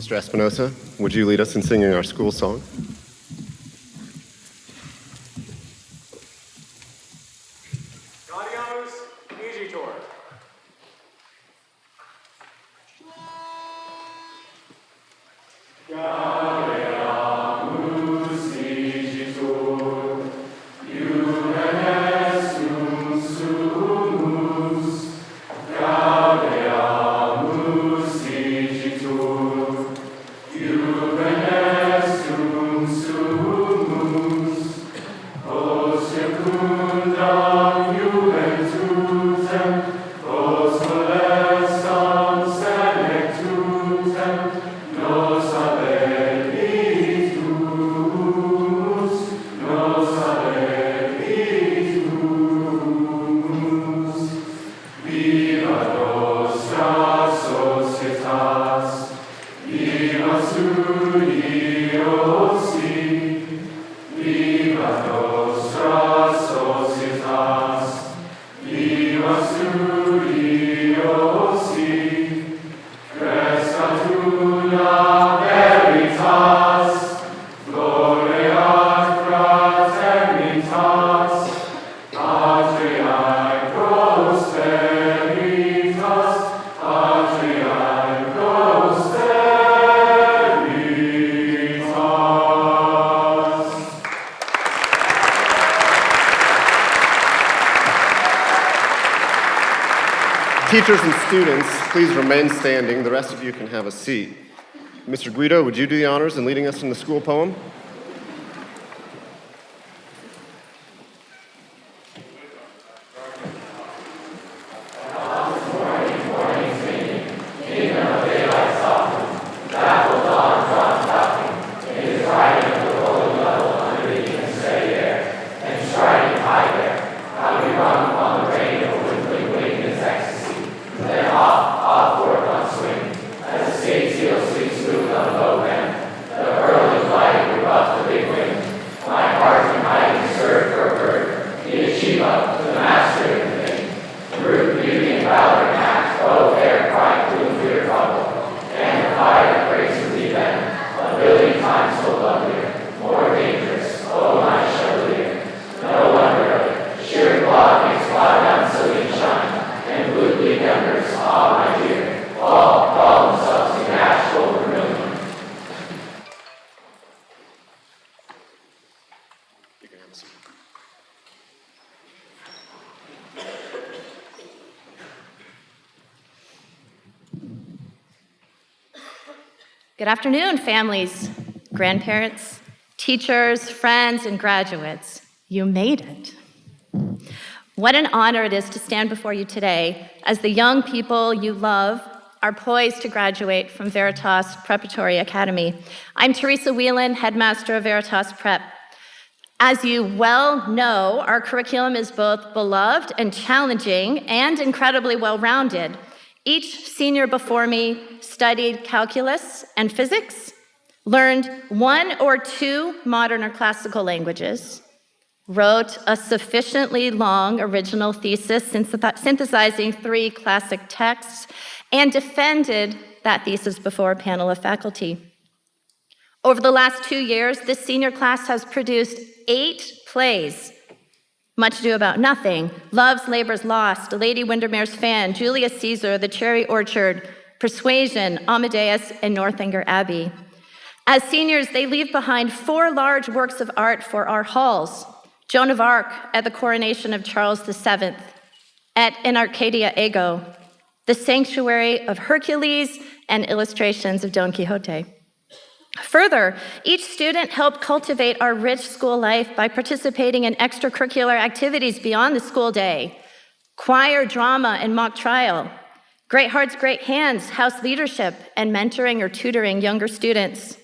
Mr. Espinosa, would you lead us in singing our school song? Teachers and students, please remain standing. The rest of you can have a seat. Mr. Guido, would you do the honors in leading us in the school poem? Good afternoon, families, grandparents, teachers, friends, and graduates. You made it. What an honor it is to stand before you today as the young people you love are poised to graduate from Veritas Preparatory Academy. I'm Teresa Whelan, headmaster of Veritas Prep. As you well know, our curriculum is both beloved and challenging and incredibly well-rounded. Each senior before me studied calculus and physics, learned 1 or 2 modern or classical languages, wrote a sufficiently long original thesis synthesizing 3 classic texts, and defended that thesis before a panel of faculty. Over the last 2 years, this senior class has produced 8 plays: Much Ado About Nothing, Love's Labor's Lost, Lady Windermere's Fan, Julius Caesar, The Cherry Orchard, Persuasion, Amadeus, and Northanger Abbey. As seniors, they leave behind 4 large works of art for our halls: Joan of Arc at the coronation of Charles VII, in Arcadia Ego, The Sanctuary of Hercules, and illustrations of Don Quixote. Further, each student helped cultivate our rich school life by participating in extracurricular activities beyond the school day: choir, drama, and mock trial, Great Hearts, Great Hands, house leadership, and mentoring or tutoring younger students,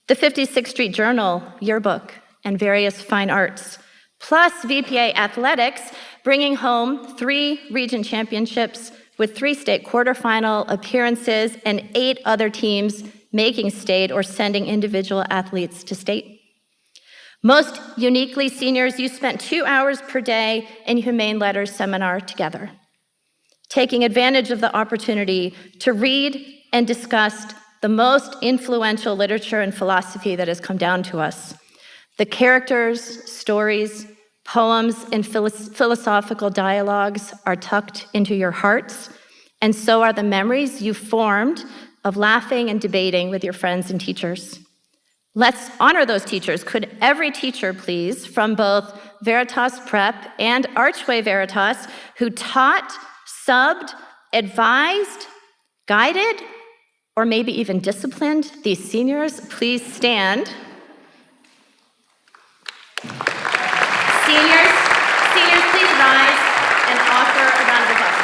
the 56th Street Journal, yearbook, and various fine arts, plus VPA athletics, bringing home 3 region championships with 3 state quarterfinal appearances and 8 other teams making state or sending individual athletes to state. Most uniquely, seniors, you spent 2 hours per day in Humane Letters seminar together, taking advantage of the opportunity to read and discuss the most influential literature and philosophy that has come down to us. The characters, stories, poems, and philosophical dialogues are tucked into your hearts, and so are the memories you formed of laughing and debating with your friends and teachers. Let's honor those teachers. Could every teacher, please, from both Veritas Prep and Archway Veritas, who taught, subbed, advised, guided, or maybe even disciplined these seniors, please stand. Seniors, please rise and offer a round of applause.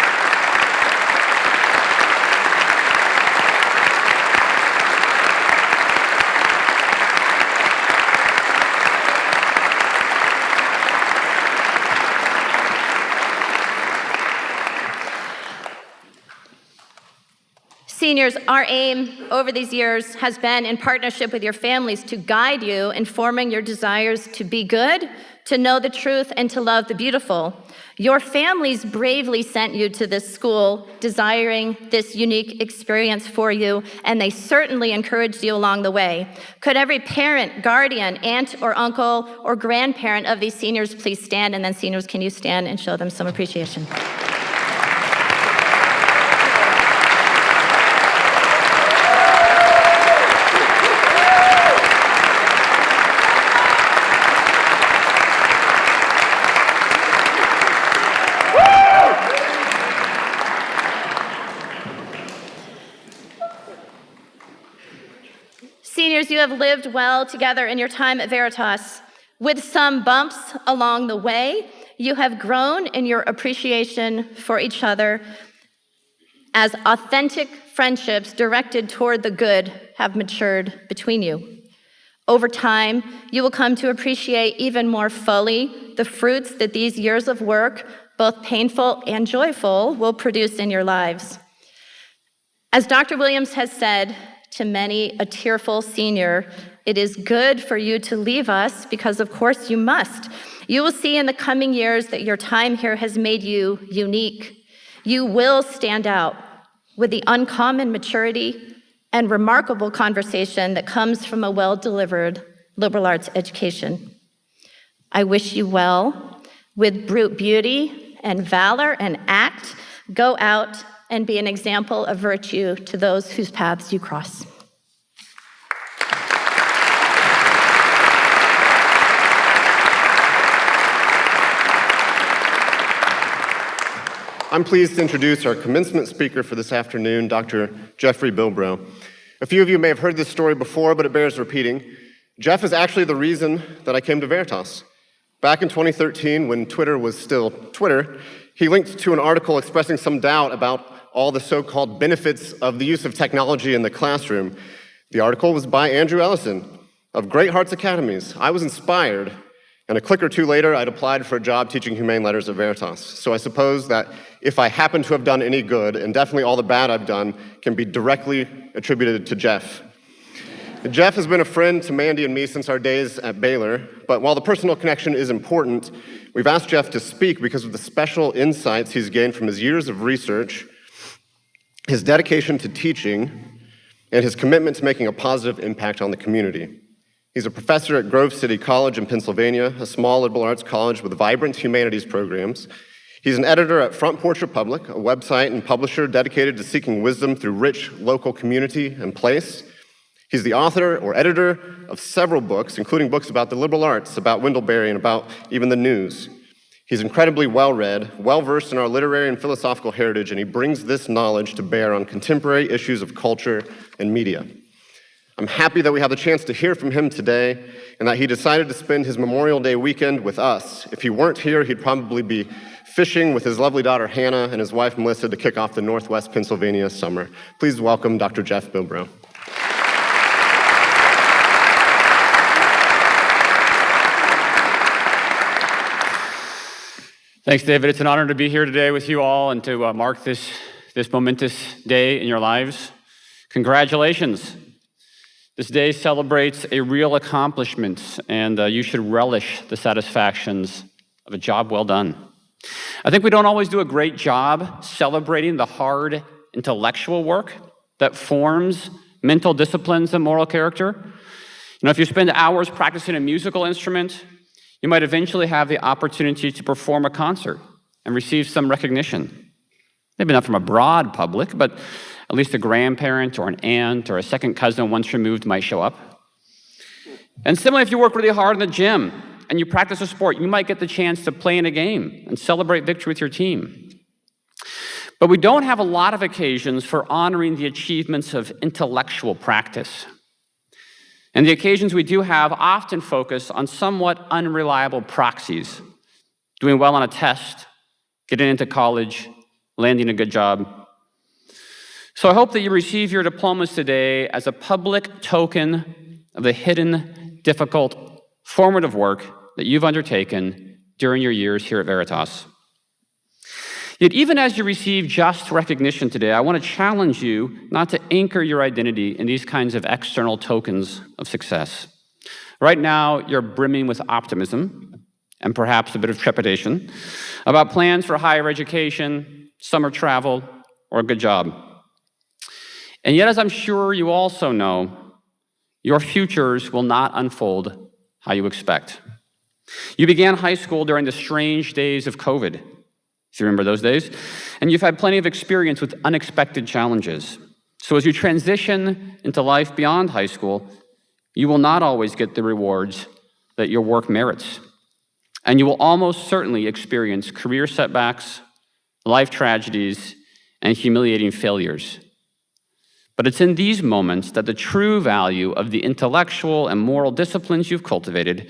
Seniors, our aim over these years has been, in partnership with your families, to guide you in forming your desires to be good, to know the truth, and to love the beautiful. Your families bravely sent you to this school, desiring this unique experience for you, and they certainly encouraged you along the way. Could every parent, guardian, aunt or uncle or grandparent of these seniors please stand, and then seniors, can you stand and show them some appreciation? Seniors, you have lived well together in your time at Veritas. With some bumps along the way, you have grown in your appreciation for each other as authentic friendships directed toward the good have matured between you. Over time, you will come to appreciate even more fully the fruits that these years of work, both painful and joyful, will produce in your lives. As Dr. Williams has said to many a tearful senior, it is good for you to leave us because, of course, you must. You will see in the coming years that your time here has made you unique. You will stand out with the uncommon maturity and remarkable conversation that comes from a well-delivered liberal arts education. I wish you well with brute beauty and valor and act. Go out and be an example of virtue to those whose paths you cross. I'm pleased to introduce our commencement speaker for this afternoon, Dr. Jeffrey Bilbrow. A few of you may have heard this story before, but it bears repeating. Jeff is actually the reason that I came to Veritas. Back in 2013, when Twitter was still Twitter, he linked to an article expressing some doubt about all the so-called benefits of the use of technology in the classroom. The article was by Andrew Ellison of Great Hearts Academies. I was inspired, and a click or two later, I'd applied for a job teaching humane letters at Veritas. So I suppose that if I happen to have done any good, and definitely all the bad I've done, can be directly attributed to Jeff. Jeff has been a friend to Mandy and me since our days at Baylor, but while the personal connection is important, we've asked Jeff to speak because of the special insights he's gained from his years of research, his dedication to teaching, and his commitment to making a positive impact on the community. He's a professor at Grove City College in Pennsylvania, a small liberal arts college with vibrant humanities programs. He's an editor at Front Porch Republic, a website and publisher dedicated to seeking wisdom through rich local community and place. He's the author or editor of several books, including books about the liberal arts, about Wendell-Berry, and about even the news. He's incredibly well-read, well-versed in our literary and philosophical heritage, and he brings this knowledge to bear on contemporary issues of culture and media. I'm happy that we have the chance to hear from him today, and that he decided to spend his Memorial Day weekend with us. If he weren't here, he'd probably be fishing with his lovely daughter Hannah and his wife Melissa to kick off the Northwest Pennsylvania summer. Please welcome Dr. Jeff Bilbrow. Thanks, David. It's an honor to be here today with you all and to mark this momentous day in your lives. Congratulations. This day celebrates a real accomplishment, and you should relish the satisfactions of a job well done. I think we don't always do a great job celebrating the hard intellectual work that forms mental disciplines, and moral character. If you spend hours practicing a musical instrument, you might eventually have the opportunity to perform a concert and receive some recognition. Maybe not from a broad public, but at least a grandparent or an aunt or a second cousin once removed might show up. And similarly, if you work really hard in the gym and you practice a sport, you might get the chance to play in a game and celebrate victory with your team. But we don't have a lot of occasions for honoring the achievements of intellectual practice. And the occasions we do have often focus on somewhat unreliable proxies, doing well on a test, getting into college, landing a good job. So I hope that you receive your diplomas today as a public token of the hidden, difficult, formative work that you've undertaken during your years here at Veritas. Yet even as you receive just recognition today, I want to challenge you not to anchor your identity in these kinds of external tokens of success. Right now, you're brimming with optimism and perhaps a bit of trepidation about plans for higher education, summer travel, or a good job. And yet, as I'm sure you also know, your futures will not unfold how you expect. You began high school during the strange days of COVID, if you remember those days, and you've had plenty of experience with unexpected challenges. So as you transition into life beyond high school, you will not always get the rewards that your work merits. And you will almost certainly experience career setbacks, life tragedies, and humiliating failures. But it's in these moments that the true value of the intellectual and moral disciplines you've cultivated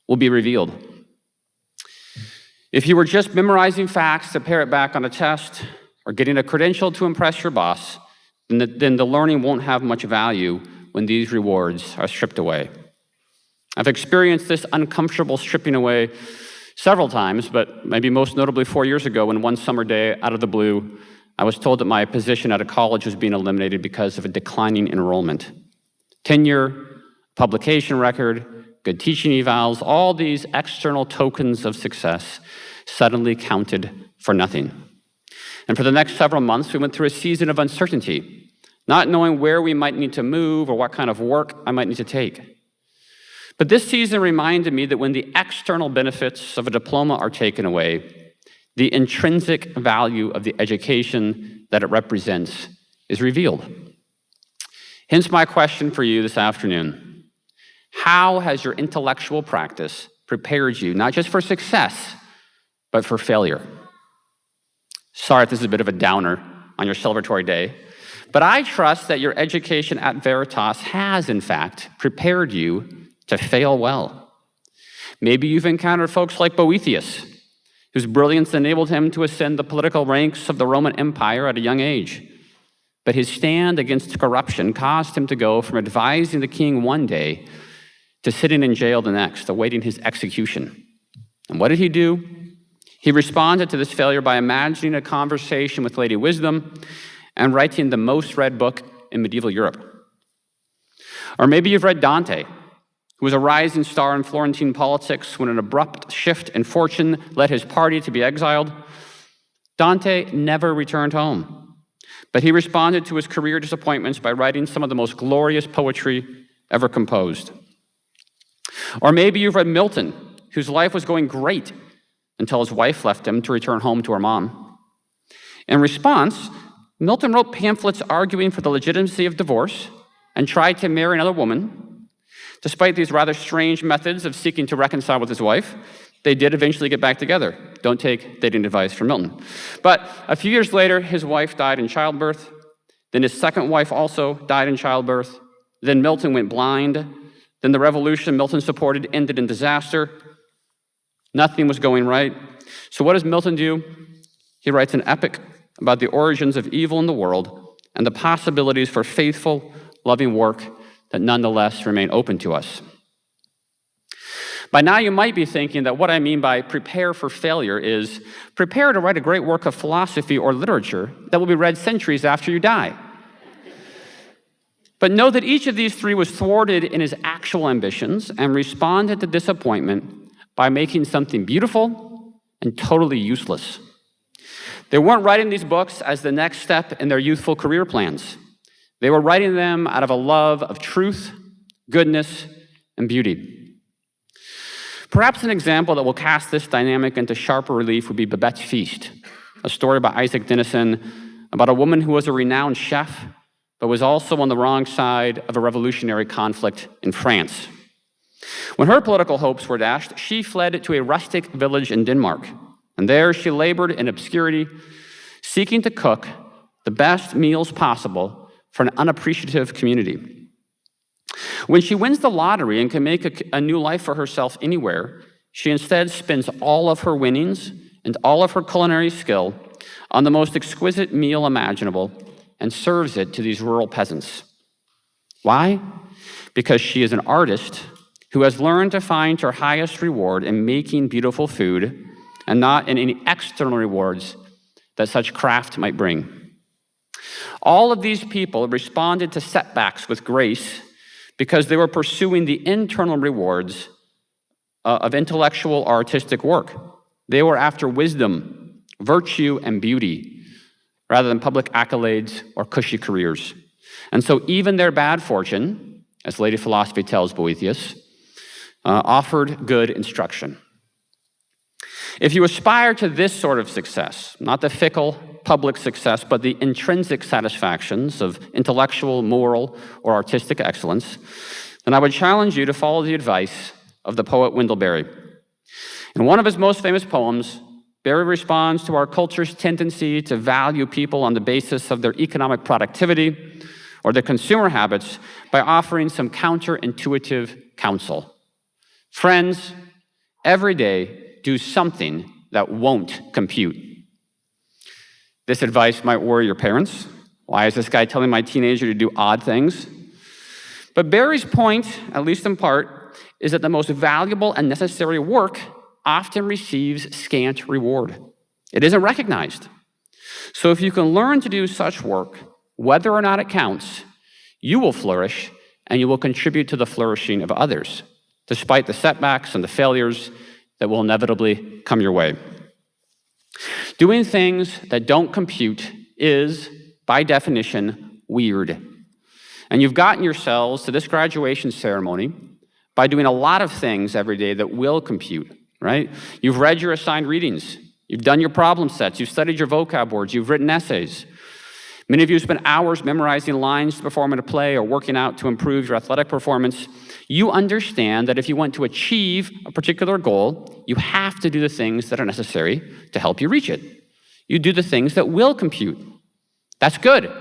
will be revealed. If you were just memorizing facts to parrot back on a test or getting a credential to impress your boss, then the learning won't have much value when these rewards are stripped away. I've experienced this uncomfortable stripping away several times, but maybe most notably 4 years ago when one summer day, out of the blue, I was told that my position at a college was being eliminated because of a declining enrollment. Tenure, publication record, good teaching evals, all these external tokens of success suddenly counted for nothing. And for the next several months, we went through a season of uncertainty, not knowing where we might need to move or what kind of work I might need to take. But this season reminded me that when the external benefits of a diploma are taken away, the intrinsic value of the education that it represents is revealed. Hence my question for you this afternoon. How has your intellectual practice prepared you, not just for success, but for failure? Sorry if this is a bit of a downer on your celebratory day, but I trust that your education at Veritas has, in fact, prepared you to fail well. Maybe you've encountered folks like Boethius, whose brilliance enabled him to ascend the political ranks of the Roman Empire at a young age. But his stand against corruption caused him to go from advising the king one day to sitting in jail the next, awaiting his execution. And what did he do? He responded to this failure by imagining a conversation with Lady Wisdom and writing the most read book in medieval Europe. Or maybe you've read Dante, who was a rising star in Florentine politics when an abrupt shift in fortune led his party to be exiled. Dante never returned home, but he responded to his career disappointments by writing some of the most glorious poetry ever composed. Or maybe you've read Milton, whose life was going great until his wife left him to return home to her mom. In response, Milton wrote pamphlets arguing for the legitimacy of divorce and tried to marry another woman. Despite these rather strange methods of seeking to reconcile with his wife, they did eventually get back together. Don't take dating advice from Milton. But a few years later, his wife died in childbirth. Then his second wife also died in childbirth. Then Milton went blind. Then the revolution Milton supported ended in disaster. Nothing was going right. So what does Milton do? He writes an epic about the origins of evil in the world and the possibilities for faithful, loving work that nonetheless remain open to us. By now you might be thinking that what I mean by prepare for failure is prepare to write a great work of philosophy or literature that will be read centuries after you die. But know that each of these three was thwarted in his actual ambitions and responded to disappointment by making something beautiful and totally useless. They weren't writing these books as the next step in their youthful career plans. They were writing them out of a love of truth, goodness, and beauty. Perhaps an example that will cast this dynamic into sharper relief would be Babette's Feast, a story by Isaac Dinesen about a woman who was a renowned chef, but was also on the wrong side of a revolutionary conflict in France. When her political hopes were dashed, she fled to a rustic village in Denmark, and there she labored in obscurity, seeking to cook the best meals possible for an unappreciative community. When she wins the lottery and can make a new life for herself anywhere, she instead spends all of her winnings and all of her culinary skill on the most exquisite meal imaginable and serves it to these rural peasants. Why? Because she is an artist who has learned to find her highest reward in making beautiful food and not in any external rewards that such craft might bring. All of these people responded to setbacks with grace because they were pursuing the internal rewards of intellectual or artistic work. They were after wisdom, virtue, and beauty, rather than public accolades or cushy careers. And so even their bad fortune, as Lady Philosophy tells Boethius, offered good instruction. If you aspire to this sort of success, not the fickle public success, but the intrinsic satisfactions of intellectual, moral, or artistic excellence, then I would challenge you to follow the advice of the poet Wendell Berry. In one of his most famous poems, Berry responds to our culture's tendency to value people on the basis of their economic productivity or their consumer habits by offering some counterintuitive counsel. Friends, every day do something that won't compute. This advice might worry your parents. Why is this guy telling my teenager to do odd things? But Berry's point, at least in part, is that the most valuable and necessary work often receives scant reward. It isn't recognized. So if you can learn to do such work, whether or not it counts, you will flourish and you will contribute to the flourishing of others, despite the setbacks and the failures that will inevitably come your way. Doing things that don't compute is, by definition, weird. And you've gotten yourselves to this graduation ceremony by doing a lot of things every day that will compute, right? You've read your assigned readings. You've done your problem sets. You've studied your vocab words. You've written essays. Many of you spend hours memorizing lines to perform in a play or working out to improve your athletic performance. You understand that if you want to achieve a particular goal, you have to do the things that are necessary to help you reach it. You do the things that will compute. That's good.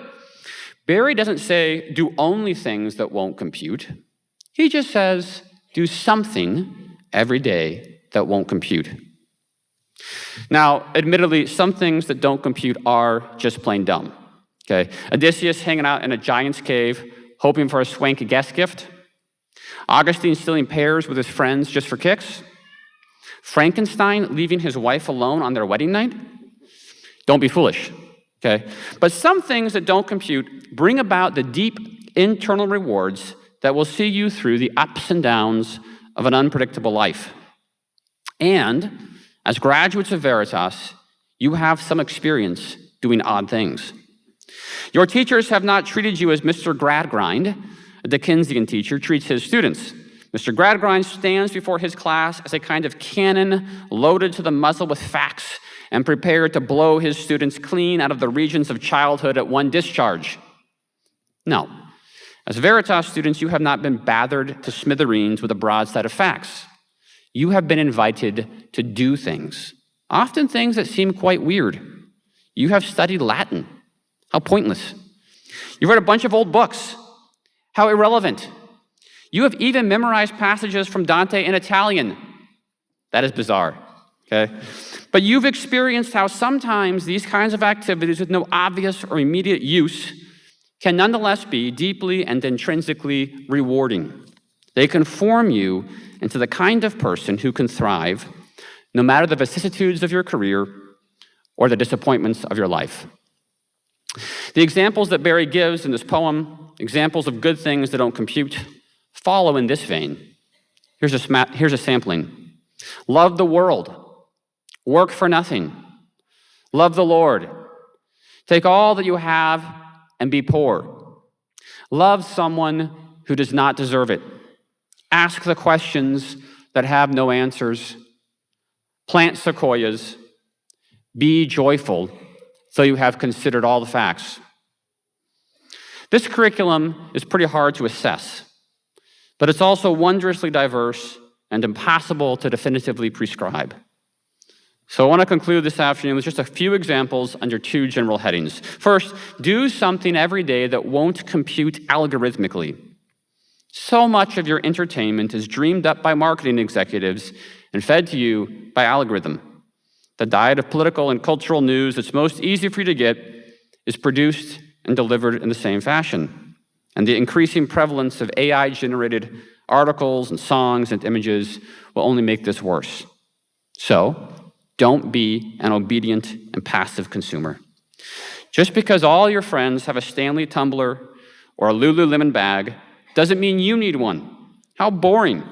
Berry doesn't say, do only things that won't compute. He just says, do something every day that won't compute. Now, admittedly, some things that don't compute are just plain dumb. Okay, Odysseus hanging out in a giant's cave, hoping for a swanky guest gift. Augustine stealing pears with his friends just for kicks. Frankenstein leaving his wife alone on their wedding night. Don't be foolish, okay? But some things that don't compute bring about the deep internal rewards that will see you through the ups and downs of an unpredictable life. And as graduates of Veritas, you have some experience doing odd things. Your teachers have not treated you as Mr. Gradgrind, a Dickensian teacher treats his students. Mr. Gradgrind stands before his class as a kind of cannon loaded to the muzzle with facts and prepared to blow his students clean out of the regions of childhood at one discharge. No. As Veritas students, you have not been battered to smithereens with a broadside of facts. You have been invited to do things, often things that seem quite weird. You have studied Latin. How pointless. You've read a bunch of old books. How irrelevant. You have even memorized passages from Dante in Italian. That is bizarre, okay? But you've experienced how sometimes these kinds of activities with no obvious or immediate use can nonetheless be deeply and intrinsically rewarding. They can form you into the kind of person who can thrive no matter the vicissitudes of your career or the disappointments of your life. The examples that Berry gives in this poem, examples of good things that don't compute, follow in this vein. Here's a sampling. Love the world. Work for nothing. Love the Lord. Take all that you have and be poor. Love someone who does not deserve it. Ask the questions that have no answers. Plant sequoias. Be joyful, so you have considered all the facts. This curriculum is pretty hard to assess, but it's also wondrously diverse and impossible to definitively prescribe. So I want to conclude this afternoon with just a few examples under two general headings. First, do something every day that won't compute algorithmically. So much of your entertainment is dreamed up by marketing executives and fed to you by algorithm. The diet of political and cultural news that's most easy for you to get is produced and delivered in the same fashion. And the increasing prevalence of AI-generated articles and songs and images will only make this worse. So, don't be an obedient and passive consumer. Just because all your friends have a Stanley tumbler or a Lululemon bag doesn't mean you need one. How boring.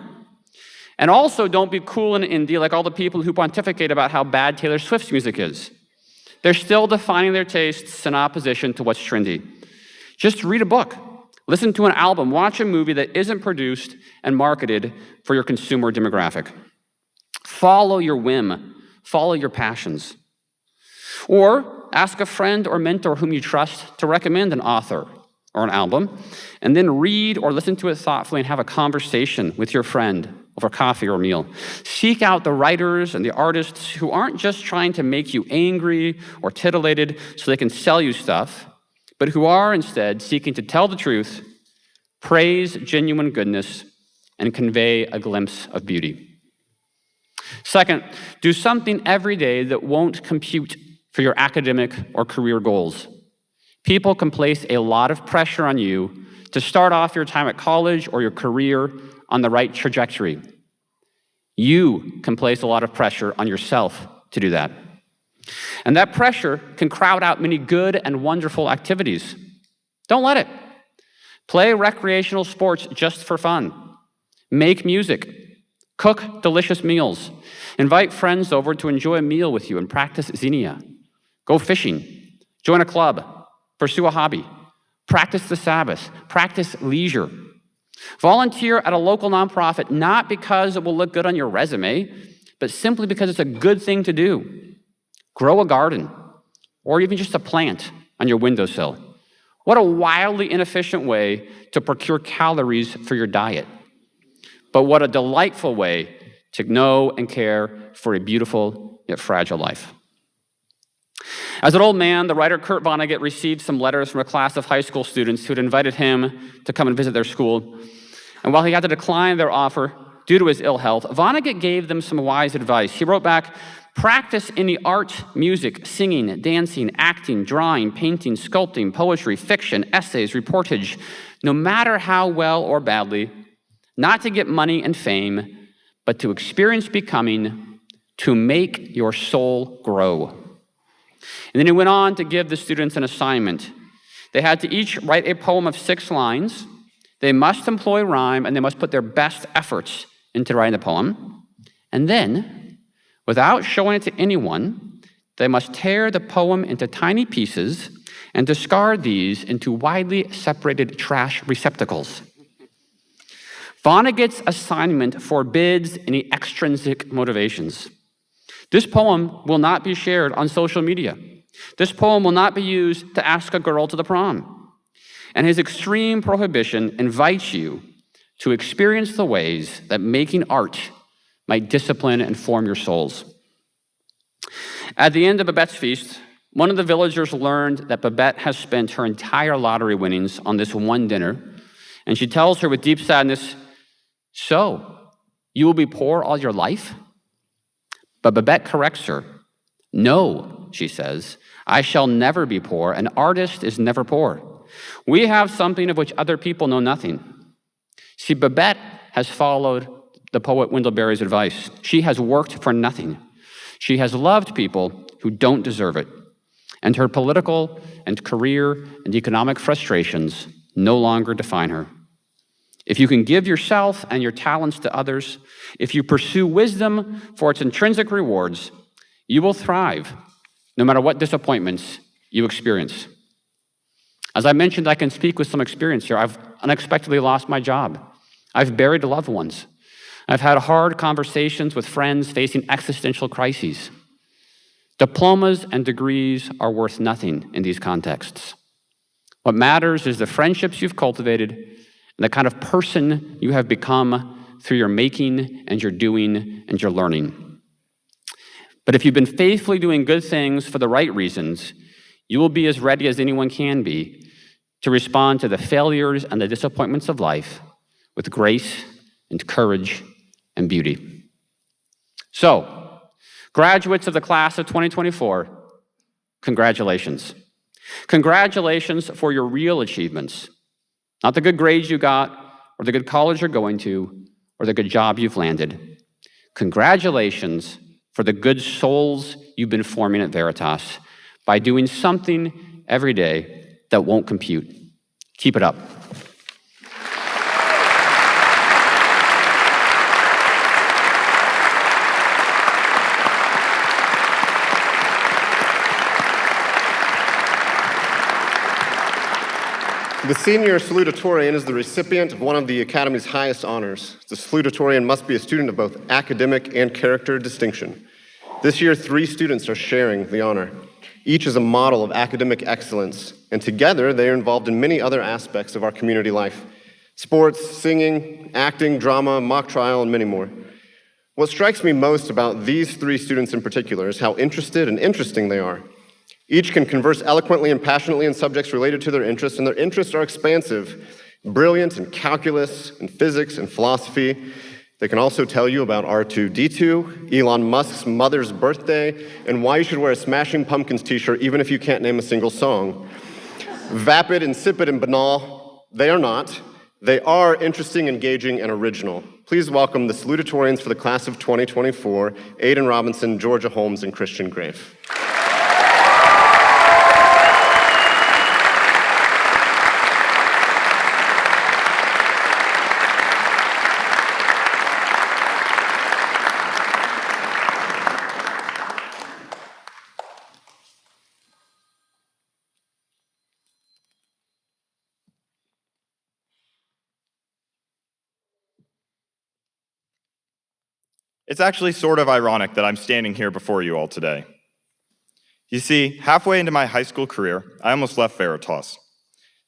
And also, don't be cool and indie like all the people who pontificate about how bad Taylor Swift's music is. They're still defining their tastes in opposition to what's trendy. Just read a book, listen to an album, watch a movie that isn't produced and marketed for your consumer demographic. Follow your whim, follow your passions. Or ask a friend or mentor whom you trust to recommend an author or an album, and then read or listen to it thoughtfully and have a conversation with your friend over coffee or a meal. Seek out the writers and the artists who aren't just trying to make you angry or titillated so they can sell you stuff, but who are instead seeking to tell the truth, praise genuine goodness, and convey a glimpse of beauty. Second, do something every day that won't compute for your academic or career goals. People can place a lot of pressure on you to start off your time at college or your career on the right trajectory. You can place a lot of pressure on yourself to do that. And that pressure can crowd out many good and wonderful activities. Don't let it. Play recreational sports just for fun. Make music. Cook delicious meals. Invite friends over to enjoy a meal with you and practice xenia. Go fishing. Join a club. Pursue a hobby. Practice the Sabbath. Practice leisure. Volunteer at a local nonprofit, not because it will look good on your resume, but simply because it's a good thing to do. Grow a garden, or even just a plant on your windowsill. What a wildly inefficient way to procure calories for your diet. But what a delightful way to know and care for a beautiful yet fragile life. As an old man, the writer Kurt Vonnegut received some letters from a class of high school students who had invited him to come and visit their school. And while he had to decline their offer due to his ill health, Vonnegut gave them some wise advice. He wrote back, "Practice any art, music, singing, dancing, acting, drawing, painting, sculpting, poetry, fiction, essays, reportage, no matter how well or badly, not to get money and fame, but to experience becoming, to make your soul grow." And then he went on to give the students an assignment. They had to each write a poem of 6 lines. They must employ rhyme, and they must put their best efforts into writing the poem. And then, without showing it to anyone, they must tear the poem into tiny pieces and discard these into widely separated trash receptacles. Vonnegut's assignment forbids any extrinsic motivations. This poem will not be shared on social media. This poem will not be used to ask a girl to the prom. And his extreme prohibition invites you to experience the ways that making art might discipline and form your souls. At the end of Babette's feast, one of the villagers learned that Babette has spent her entire lottery winnings on this one dinner, and she tells her with deep sadness, "So, you will be poor all your life?" But Babette corrects her. "No," she says, "I shall never be poor. An artist is never poor. We have something of which other people know nothing." See, Babette has followed the poet Wendell Berry's advice. She has worked for nothing. She has loved people who don't deserve it. And her political and career and economic frustrations no longer define her. If you can give yourself and your talents to others, if you pursue wisdom for its intrinsic rewards, you will thrive no matter what disappointments you experience. As I mentioned, I can speak with some experience here. I've unexpectedly lost my job. I've buried loved ones. I've had hard conversations with friends facing existential crises. Diplomas and degrees are worth nothing in these contexts. What matters is the friendships you've cultivated and the kind of person you have become through your making and your doing and your learning. But if you've been faithfully doing good things for the right reasons, you will be as ready as anyone can be to respond to the failures and the disappointments of life with grace and courage and beauty. So, graduates of the class of 2024, congratulations. Congratulations for your real achievements, not the good grades you got, or the good college you're going to, or the good job you've landed. Congratulations for the good souls you've been forming at Veritas by doing something every day that won't compute. Keep it up. The senior salutatorian is the recipient of one of the Academy's highest honors. The salutatorian must be a student of both academic and character distinction. This year, 3 students are sharing the honor. Each is a model of academic excellence, and together they are involved in many other aspects of our community life: sports, singing, acting, drama, mock trial, and many more. What strikes me most about these 3 students in particular is how interested and interesting they are. Each can converse eloquently and passionately in subjects related to their interests, and their interests are expansive, brilliant in calculus and physics and philosophy. They can also tell you about R2-D2, Elon Musk's mother's birthday, and why you should wear a Smashing Pumpkins t-shirt even if you can't name a single song. Vapid, insipid, and banal, they are not. They are interesting, engaging, and original. Please welcome the salutatorians for the class of 2024, Aidan Robinson, Georgia Holmes, and Christian Grave. It's actually sort of ironic that I'm standing here before you all today. You see, halfway into my high school career, I almost left Veritas,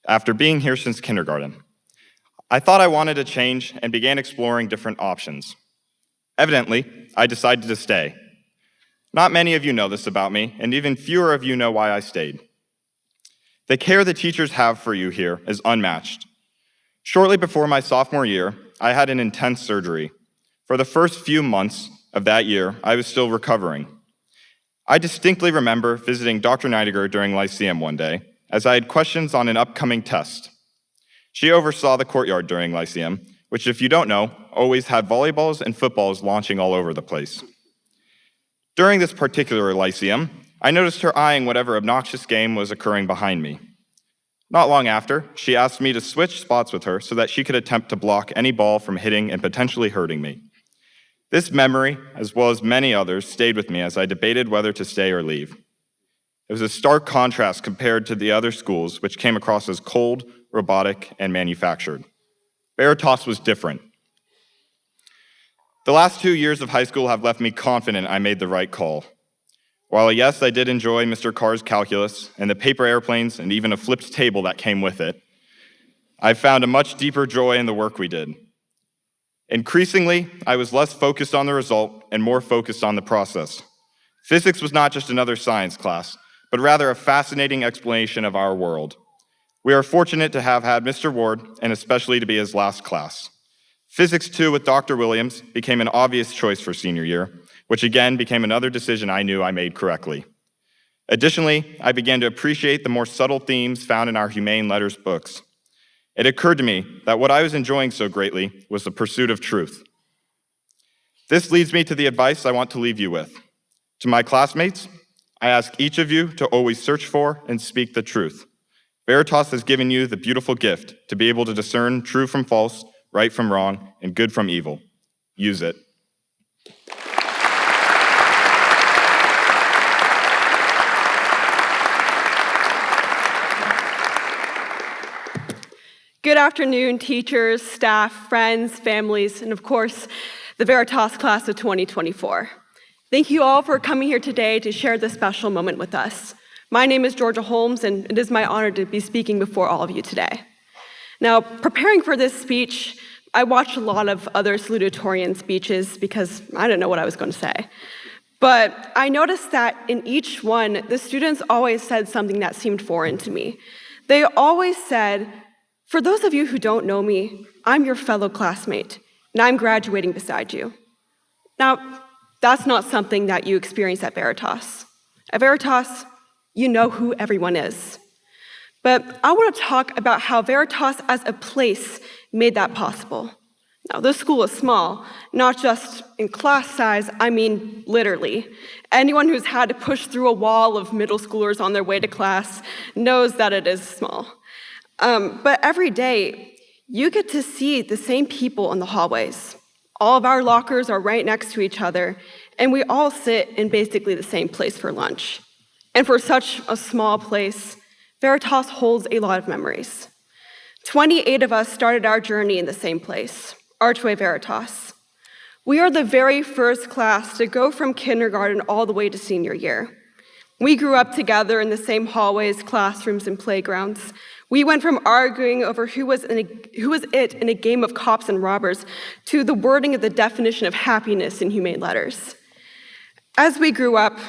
after being here since kindergarten. I thought I wanted to change and began exploring different options. Evidently, I decided to stay. Not many of you know this about me, and even fewer of you know why I stayed. The care the teachers have for you here is unmatched. Shortly before my sophomore year, I had an intense surgery. For the first few months of that year, I was still recovering. I distinctly remember visiting Dr. Neidiger during Lyceum one day, as I had questions on an upcoming test. She oversaw the courtyard during Lyceum, which, if you don't know, always had volleyballs and footballs launching all over the place. During this particular Lyceum, I noticed her eyeing whatever obnoxious game was occurring behind me. Not long after, she asked me to switch spots with her so that she could attempt to block any ball from hitting and potentially hurting me. This memory, as well as many others, stayed with me as I debated whether to stay or leave. It was a stark contrast compared to the other schools, which came across as cold, robotic, and manufactured. Veritas was different. The last 2 years of high school have left me confident I made the right call. While yes, I did enjoy Mr. Carr's calculus and the paper airplanes and even a flipped table that came with it, I found a much deeper joy in the work we did. Increasingly, I was less focused on the result and more focused on the process. Physics was not just another science class, but rather a fascinating explanation of our world. We are fortunate to have had Mr. Ward, and especially to be his last class. Physics 2 with Dr. Williams became an obvious choice for senior year, which again became another decision I knew I made correctly. Additionally, I began to appreciate the more subtle themes found in our humane letters books. It occurred to me that what I was enjoying so greatly was the pursuit of truth. This leads me to the advice I want to leave you with. To my classmates, I ask each of you to always search for and speak the truth. Veritas has given you the beautiful gift to be able to discern true from false, right from wrong, and good from evil. Use it. Good afternoon, teachers, staff, friends, families, and of course, the Veritas class of 2024. Thank you all for coming here today to share this special moment with us. My name is Georgia Holmes, and it is my honor to be speaking before all of you today. Now, preparing for this speech, I watched a lot of other salutatorian speeches because I didn't know what I was going to say. But I noticed that in each one, the students always said something that seemed foreign to me. They always said, "For those of you who don't know me, I'm your fellow classmate, and I'm graduating beside you." Now, that's not something that you experience at Veritas. At Veritas, you know who everyone is. But I want to talk about how Veritas as a place made that possible. Now, this school is small, not just in class size, I mean literally. Anyone who's had to push through a wall of middle schoolers on their way to class knows that it is small. But every day, you get to see the same people in the hallways. All of our lockers are right next to each other, and we all sit in basically the same place for lunch. And for such a small place, Veritas holds a lot of memories. 28 of us started our journey in the same place, Archway Veritas. We are the very first class to go from kindergarten all the way to senior year. We grew up together in the same hallways, classrooms, and playgrounds. We went from arguing over who was it in a game of cops and robbers to the wording of the definition of happiness in humane letters. As we grew up,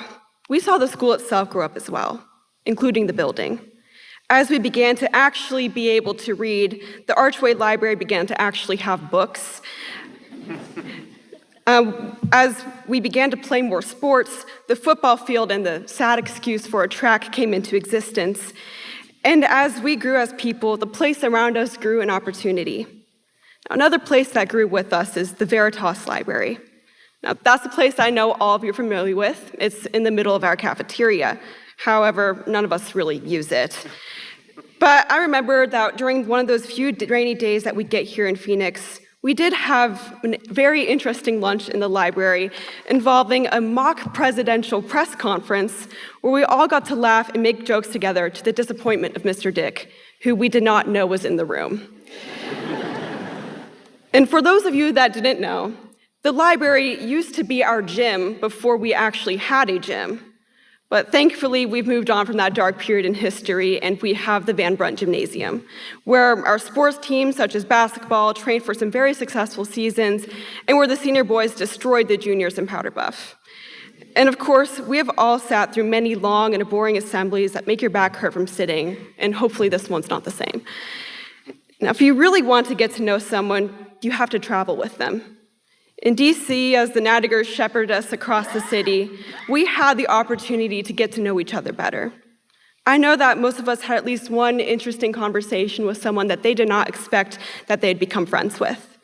we saw the school itself grow up as well, including the building. As we began to actually be able to read, the Archway Library began to actually have books. As we began to play more sports, the football field and the sad excuse for a track came into existence. And as we grew as people, the place around us grew in opportunity. Now, another place that grew with us is the Veritas Library. Now, that's a place I know all of you are familiar with. It's in the middle of our cafeteria. However, none of us really use it. But I remember that during one of those few rainy days that we get here in Phoenix, we did have a very interesting lunch in the library involving a mock presidential press conference where we all got to laugh and make jokes together to the disappointment of Mr. Dick, who we did not know was in the room. And for those of you that didn't know, the library used to be our gym before we actually had a gym. But thankfully, we've moved on from that dark period in history, and we have the Van Brunt Gymnasium, where our sports teams, such as basketball, trained for some very successful seasons, and where the senior boys destroyed the juniors in Powder Buff. And of course, we have all sat through many long and boring assemblies that make your back hurt from sitting, and hopefully this one's not the same. Now, if you really want to get to know someone, you have to travel with them. In DC, as the Nadigers shepherded us across the city, we had the opportunity to get to know each other better. I know that most of us had at least one interesting conversation with someone that they did not expect that they'd become friends with.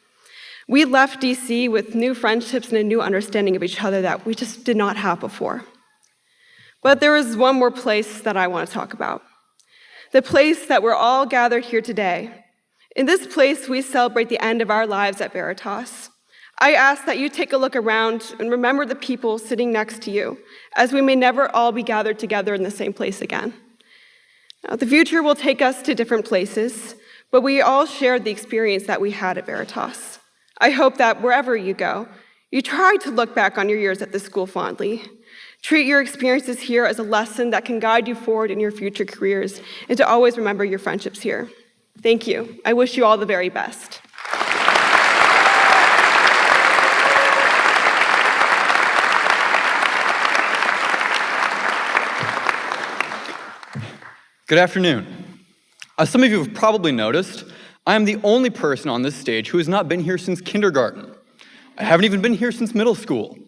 We left DC with new friendships and a new understanding of each other that we just did not have before. But there is one more place that I want to talk about. The place that we're all gathered here today. In this place, we celebrate the end of our lives at Veritas. I ask that you take a look around and remember the people sitting next to you, as we may never all be gathered together in the same place again. Now, the future will take us to different places, but we all shared the experience that we had at Veritas. I hope that wherever you go, you try to look back on your years at this school fondly. Treat your experiences here as a lesson that can guide you forward in your future careers, and to always remember your friendships here. Thank you. I wish you all the very best. Good afternoon. As some of you have probably noticed, I am the only person on this stage who has not been here since kindergarten. I haven't even been here since middle school.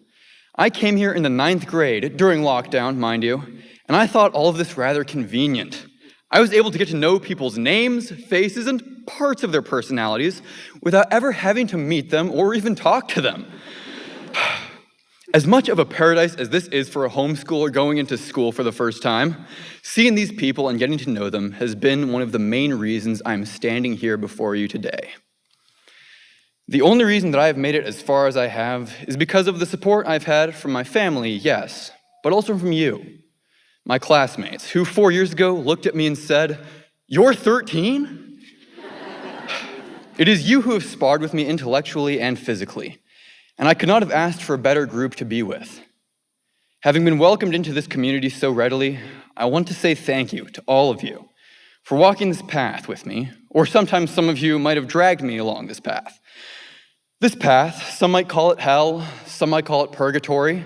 I came here in the 9th grade, during lockdown, mind you, and I thought all of this rather convenient. I was able to get to know people's names, faces, and parts of their personalities without ever having to meet them or even talk to them. As much of a paradise as this is for a homeschooler going into school for the first time, seeing these people and getting to know them has been one of the main reasons I'm standing here before you today. The only reason that I've made it as far as I have is because of the support I've had from my family, yes, but also from you, my classmates, who 4 years ago looked at me and said, "You're 13?" It is you who have sparred with me intellectually and physically, and I could not have asked for a better group to be with. Having been welcomed into this community so readily, I want to say thank you to all of you for walking this path with me, or sometimes some of you might have dragged me along this path. This path, some might call it hell, some might call it purgatory.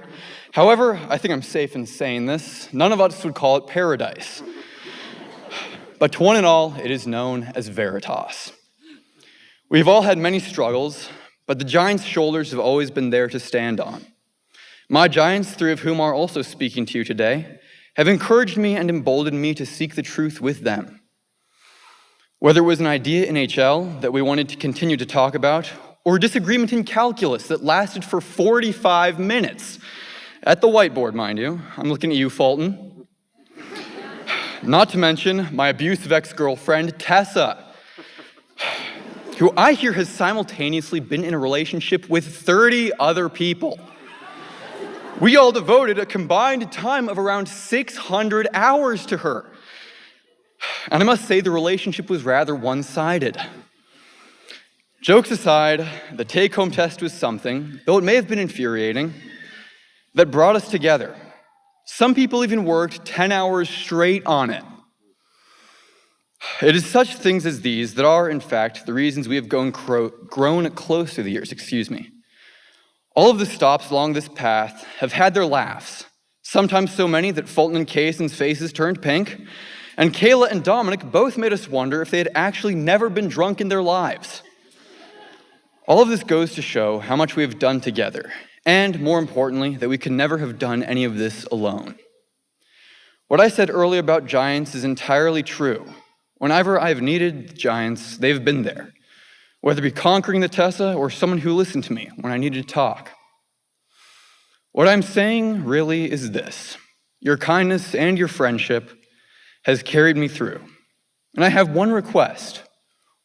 However, I think I'm safe in saying this, none of us would call it paradise. But to one and all, it is known as Veritas. We've all had many struggles, but the giants' shoulders have always been there to stand on. My giants, three of whom are also speaking to you today, have encouraged me and emboldened me to seek the truth with them. Whether it was an idea in HL that we wanted to continue to talk about, or a disagreement in calculus that lasted for 45 minutes, at the whiteboard, mind you. I'm looking at you, Fulton. Not to mention my abusive ex-girlfriend, Tessa, who I hear has simultaneously been in a relationship with 30 other people. We all devoted a combined time of around 600 hours to her. And I must say the relationship was rather one-sided. Jokes aside, the take-home test was something, though it may have been infuriating, that brought us together. Some people even worked 10 hours straight on it. It is such things as these that are, in fact, the reasons we have grown close through the years, All of the stops along this path have had their laughs, sometimes so many that Fulton and Kaysen's faces turned pink, and Kayla and Dominic both made us wonder if they had actually never been drunk in their lives. All of this goes to show how much we have done together, and more importantly, that we could never have done any of this alone. What I said earlier about giants is entirely true. Whenever I've needed giants, they've been there, whether it be conquering the Tessa or someone who listened to me when I needed to talk. What I'm saying really is this: your kindness and your friendship has carried me through. And I have one request,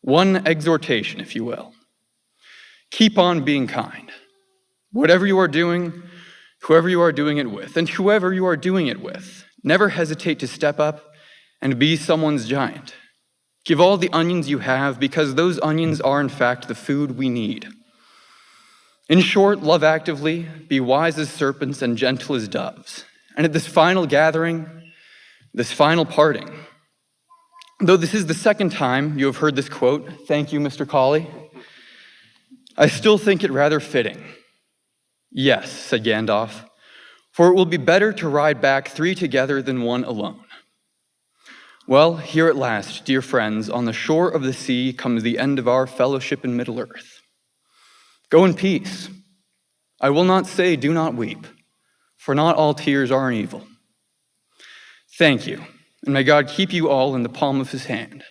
one exhortation, if you will. Keep on being kind. Whatever you are doing, whoever you are doing it with, and whoever you are doing it with, never hesitate to step up and be someone's giant. Give all the onions you have, because those onions are, in fact, the food we need. In short, love actively, be wise as serpents and gentle as doves. And at this final gathering, this final parting, though this is the second time you have heard this quote, thank you, Mr. Colley, I still think it rather fitting. Yes, said Gandalf, for it will be better to ride back 3 together than 1 alone. Well, here at last, dear friends, on the shore of the sea comes the end of our fellowship in Middle-earth. Go in peace. I will not say, do not weep, for not all tears are an evil. Thank you, and may God keep you all in the palm of his hand.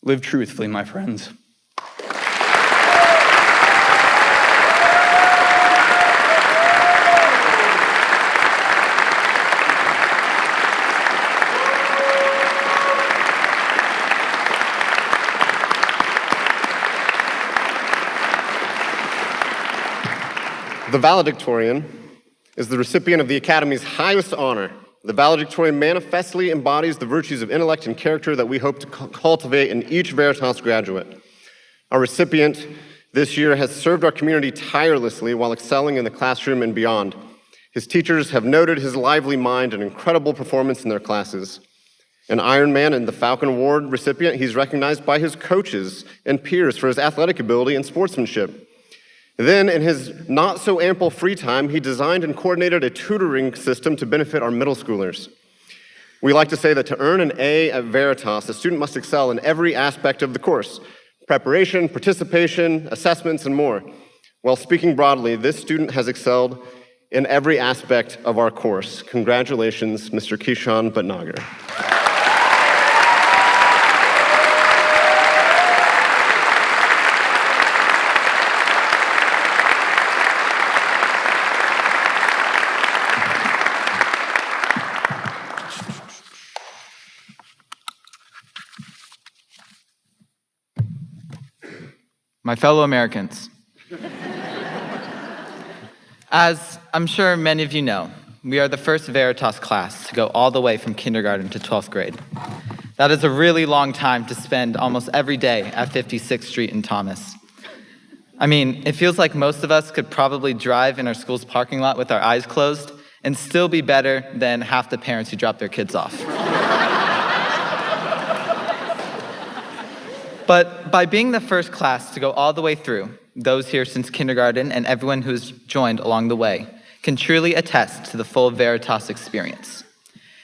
Live truthfully, my friends. The valedictorian is the recipient of the Academy's highest honor. The valedictorian manifestly embodies the virtues of intellect and character that we hope to cultivate in each Veritas graduate. Our recipient this year has served our community tirelessly while excelling in the classroom and beyond. His teachers have noted his lively mind and incredible performance in their classes. An Ironman and the Falcon Award recipient, he's recognized by his coaches and peers for his athletic ability and sportsmanship. Then, in his not-so-ample free time, he designed and coordinated a tutoring system to benefit our middle schoolers. We like to say that to earn an A at Veritas, a student must excel in every aspect of the course: preparation, participation, assessments, and more. While speaking broadly, this student has excelled in every aspect of our course. Congratulations, Mr. Kishan Bhatnagar. My fellow Americans, as I'm sure many of you know, we are the first Veritas class to go all the way from kindergarten to 12th grade. That is a really long time to spend almost every day at 56th Street in Thomas. I mean, it feels like most of us could probably drive in our school's parking lot with our eyes closed and still be better than half the parents who drop their kids off. But by being the first class to go all the way through, those here since kindergarten and everyone who's joined along the way can truly attest to the full Veritas experience.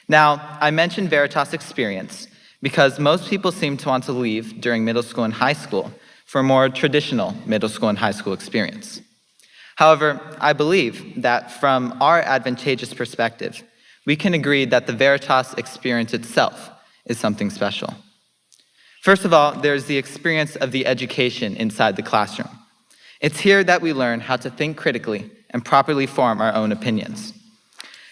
Now, I mentioned Veritas experience because most people seem to want to leave during middle school and high school for a more traditional middle school and high school experience. However, I believe that from our advantageous perspective, we can agree that the Veritas experience itself is something special. First of all, there's the experience of the education inside the classroom. It's here that we learn how to think critically and properly form our own opinions.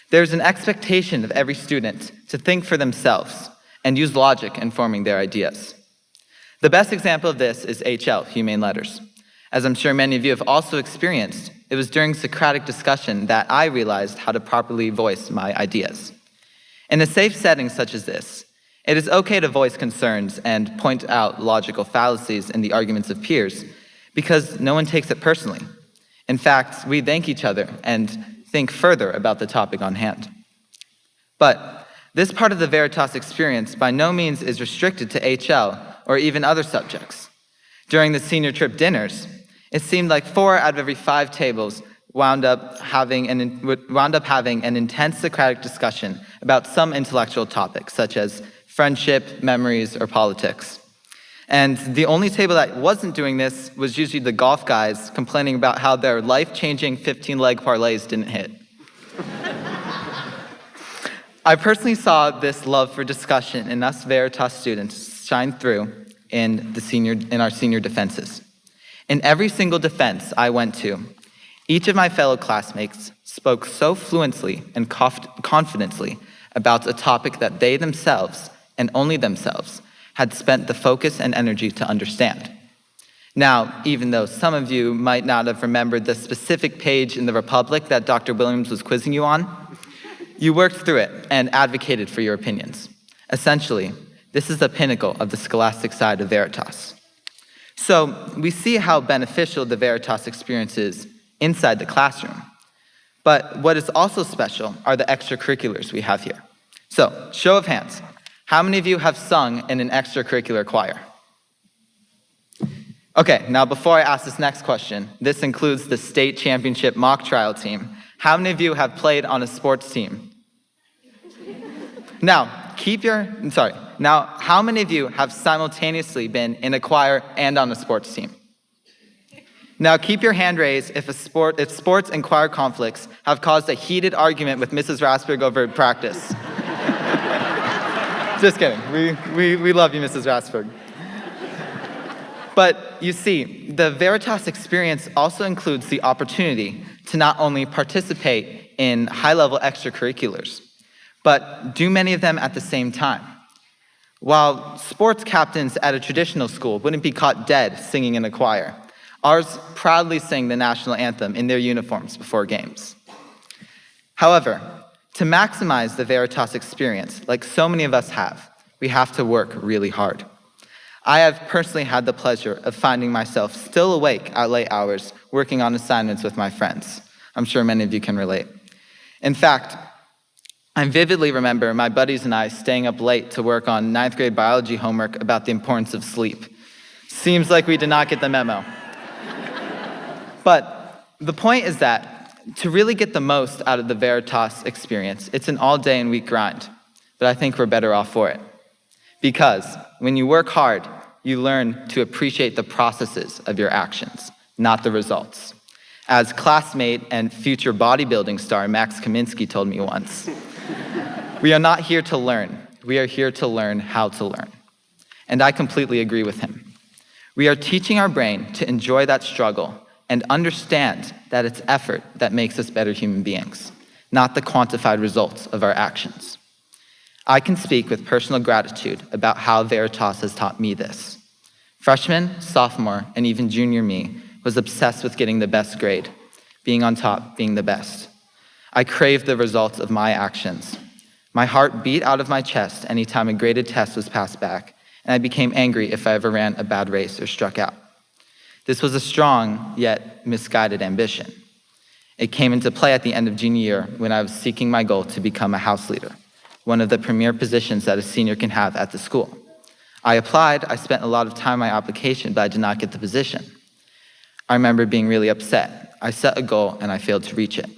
There's an expectation of every student to think for themselves and use logic in forming their ideas. The best example of this is HL, Humane Letters. As I'm sure many of you have also experienced, it was during Socratic discussion that I realized how to properly voice my ideas. In a safe setting such as this, it is okay to voice concerns and point out logical fallacies in the arguments of peers because no one takes it personally. In fact, we thank each other and think further about the topic on hand. But this part of the Veritas experience by no means is restricted to HL or even other subjects. During the senior trip dinners, it seemed like 4 out of every 5 tables wound up having an intense Socratic discussion about some intellectual topic, such as friendship, memories, or politics. And the only table that wasn't doing this was usually the golf guys complaining about how their life-changing 15-leg parlays didn't hit. I personally saw this love for discussion in us Veritas students shine through in our senior defenses. In every single defense I went to, each of my fellow classmates spoke so fluently and confidently about a topic that they themselves, and only themselves, had spent the focus and energy to understand. Now, even though some of you might not have remembered the specific page in the Republic that Dr. Williams was quizzing you on, you worked through it and advocated for your opinions. Essentially, this is the pinnacle of the scholastic side of Veritas. So we see how beneficial the Veritas experience is inside the classroom. But what is also special are the extracurriculars we have here. So, show of hands. How many of you have sung in an extracurricular choir? Okay, now before I ask this next question, this includes the state championship mock trial team. How many of you have played on a sports team? Now, how many of you have simultaneously been in a choir and on a sports team? Now, keep your hand raised if sports and choir conflicts have caused a heated argument with Mrs. Rasberg over practice. Just kidding. We love you, Mrs. Rasberg. But you see, the Veritas experience also includes the opportunity to not only participate in high-level extracurriculars, but do many of them at the same time. While sports captains at a traditional school wouldn't be caught dead singing in a choir, ours proudly sing the national anthem in their uniforms before games. However, to maximize the Veritas experience, like so many of us have, we have to work really hard. I have personally had the pleasure of finding myself still awake at late hours working on assignments with my friends. I'm sure many of you can relate. In fact, I vividly remember my buddies and I staying up late to work on 9th grade biology homework about the importance of sleep. Seems like we did not get the memo. But the point is that to really get the most out of the Veritas experience, it's an all-day and week grind. But I think we're better off for it. Because when you work hard, you learn to appreciate the processes of your actions, not the results. As classmate and future bodybuilding star Max Kaminsky told me once, we are not here to learn. We are here to learn how to learn. And I completely agree with him. We are teaching our brain to enjoy that struggle and understand that it's effort that makes us better human beings, not the quantified results of our actions. I can speak with personal gratitude about how Veritas has taught me this. Freshman, sophomore, and even junior me was obsessed with getting the best grade, being on top, being the best. I craved the results of my actions. My heart beat out of my chest anytime a graded test was passed back, and I became angry if I ever ran a bad race or struck out. This was a strong yet misguided ambition. It came into play at the end of junior year when I was seeking my goal to become a house leader, one of the premier positions that a senior can have at the school. I applied, I spent a lot of time on my application, but I did not get the position. I remember being really upset. I set a goal and I failed to reach it.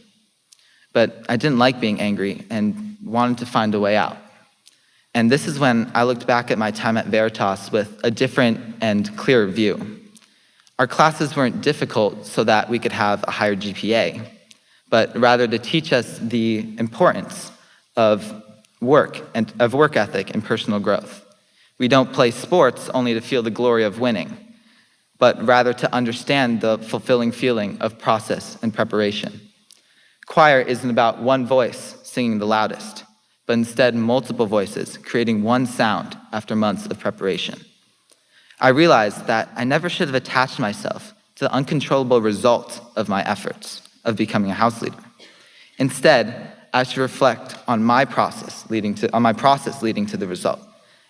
But I didn't like being angry and wanted to find a way out. And this is when I looked back at my time at Veritas with a different and clearer view. Our classes weren't difficult so that we could have a higher GPA, but rather to teach us the importance of work ethic and personal growth. We don't play sports only to feel the glory of winning, but rather to understand the fulfilling feeling of process and preparation. Choir isn't about one voice singing the loudest, but instead multiple voices creating one sound after months of preparation. I realized that I never should have attached myself to the uncontrollable result of my efforts of becoming a house leader. Instead, I should reflect on my process leading to the result,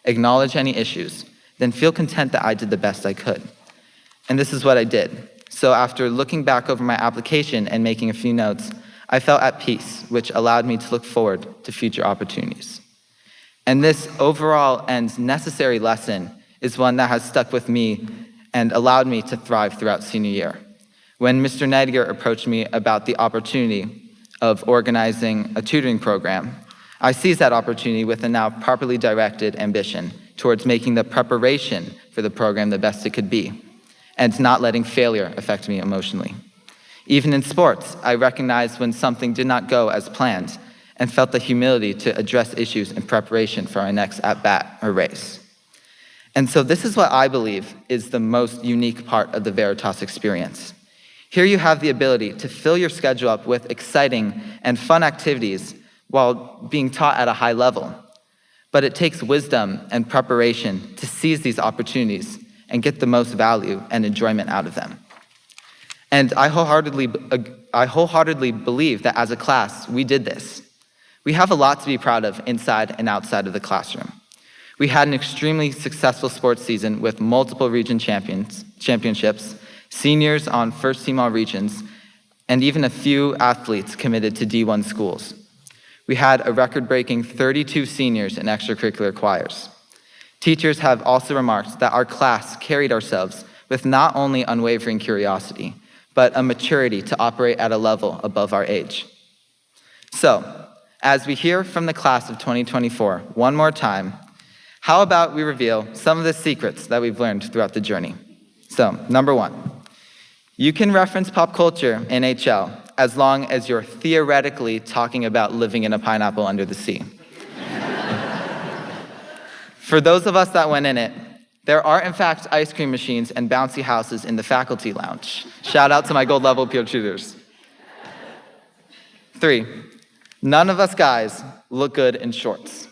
acknowledge any issues, then feel content that I did the best I could. And this is what I did. So after looking back over my application and making a few notes, I felt at peace, which allowed me to look forward to future opportunities. And this overall and necessary lesson is one that has stuck with me and allowed me to thrive throughout senior year. When Mr. Nediger approached me about the opportunity of organizing a tutoring program, I seized that opportunity with a now properly directed ambition towards making the preparation for the program the best it could be, and not letting failure affect me emotionally. Even in sports, I recognized when something did not go as planned and felt the humility to address issues in preparation for our next at-bat or race. And so this is what I believe is the most unique part of the Veritas experience. Here you have the ability to fill your schedule up with exciting and fun activities while being taught at a high level. But it takes wisdom and preparation to seize these opportunities and get the most value and enjoyment out of them. And I wholeheartedly believe that as a class, we did this. We have a lot to be proud of inside and outside of the classroom. We had an extremely successful sports season with multiple region championships, seniors on first team all regions, and even a few athletes committed to D1 schools. We had a record-breaking 32 seniors in extracurricular choirs. Teachers have also remarked that our class carried ourselves with not only unwavering curiosity, but a maturity to operate at a level above our age. So, as we hear from the class of 2024 one more time, how about we reveal some of the secrets that we've learned throughout the journey? So, number one, you can reference pop culture in HL as long as you're theoretically talking about living in a pineapple under the sea. For those of us that went in it, there are in fact ice cream machines and bouncy houses in the faculty lounge. Shout out to my gold level peer tutors. 3, none of us guys look good in shorts.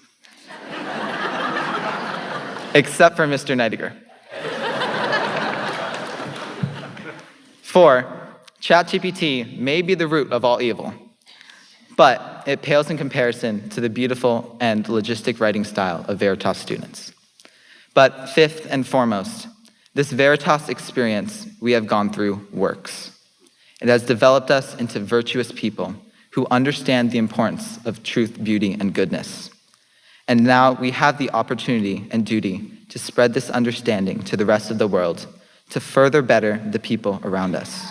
Except for Mr. Nediger. 4, ChatGPT may be the root of all evil, but it pales in comparison to the beautiful and logistic writing style of Veritas students. But 5th and foremost, this Veritas experience we have gone through works. It has developed us into virtuous people who understand the importance of truth, beauty, and goodness. And now we have the opportunity and duty to spread this understanding to the rest of the world to further better the people around us.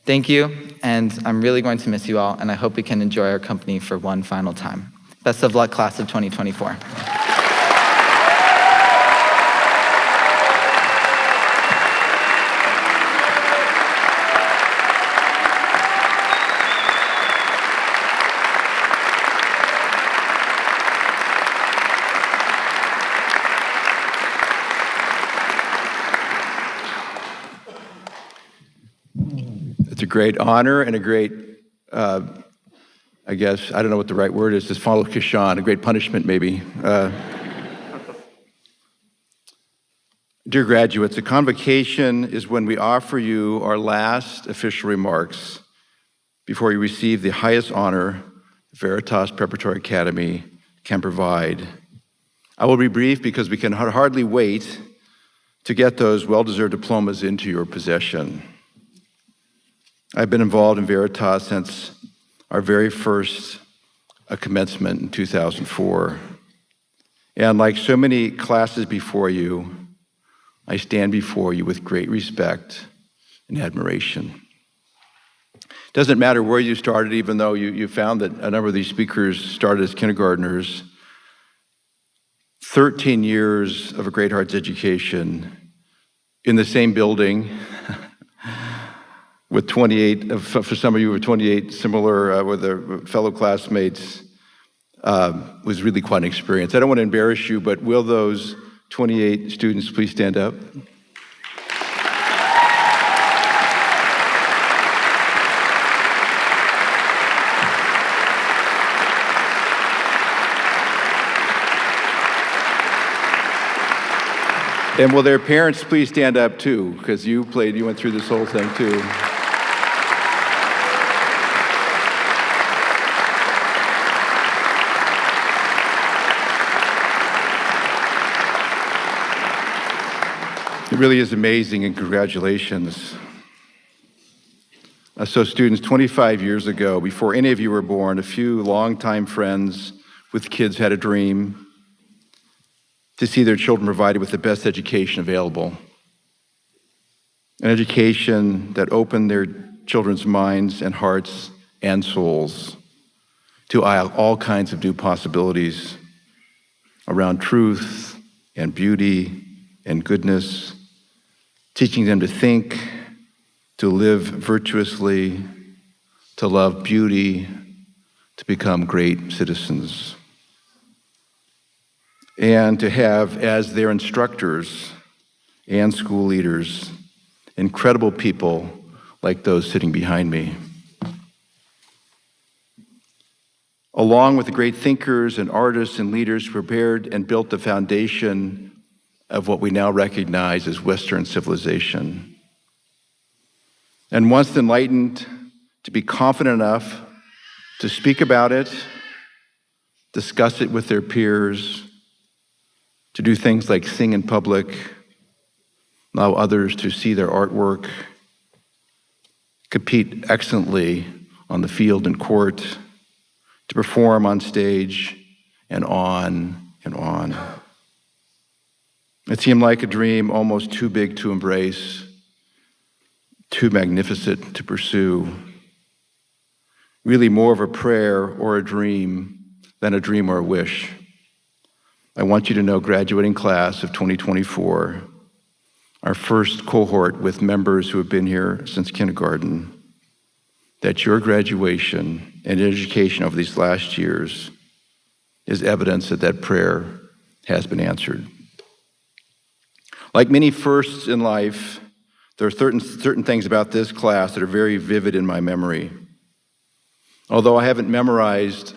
Thank you, and I'm really going to miss you all, and I hope we can enjoy our company for one final time. Best of luck, class of 2024. It's a great honor and a great, I guess, I don't know what the right word is, to follow Kishan, a great punishment maybe. Dear graduates, a convocation is when we offer you our last official remarks before you receive the highest honor Veritas Preparatory Academy can provide. I will be brief because we can hardly wait to get those well-deserved diplomas into your possession. I've been involved in Veritas since our very first commencement in 2004. And like so many classes before you, I stand before you with great respect and admiration. It doesn't matter where you started, even though you found that a number of these speakers started as kindergartners. 13 years of a Great Hearts education in the same building with 28, for some of you, with 28 similar with their fellow classmates, was really quite an experience. I don't want to embarrass you, but will those 28 students please stand up? And will their parents please stand up too, because you went through this whole thing too. It really is amazing, and congratulations. So students, 25 years ago, before any of you were born, a few longtime friends with kids had a dream to see their children provided with the best education available. An education that opened their children's minds and hearts and souls to all kinds of new possibilities around truth and beauty and goodness, teaching them to think, to live virtuously, to love beauty, to become great citizens, and to have as their instructors and school leaders incredible people like those sitting behind me. Along with the great thinkers and artists and leaders who prepared and built the foundation of what we now recognize as Western civilization. And once enlightened, to be confident enough to speak about it, discuss it with their peers, to do things like sing in public, allow others to see their artwork, compete excellently on the field and court, to perform on stage, and on and on. It seemed like a dream almost too big to embrace, too magnificent to pursue. Really more of a prayer or a dream than a dream or a wish. I want you to know, graduating class of 2024, our first cohort with members who have been here since kindergarten, that your graduation and education over these last years is evidence that that prayer has been answered. Like many firsts in life, there are certain things about this class that are very vivid in my memory. Although I haven't memorized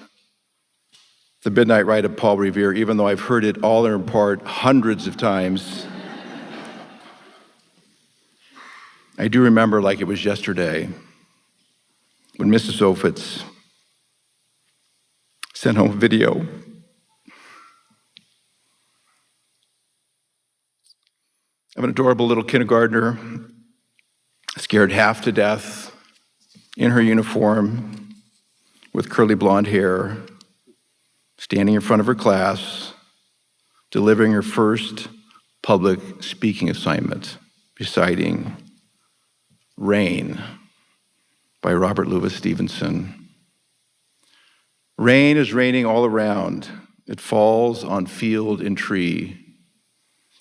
the Midnight Rite of Paul Revere, even though I've heard it all in part hundreds of times, I do remember like it was yesterday when Mrs. Opitz sent home a video of an adorable little kindergartner, scared half to death, in her uniform, with curly blonde hair, standing in front of her class, delivering her first public speaking assignment, reciting Rain by Robert Louis Stevenson. Rain is raining all around. It falls on field and tree.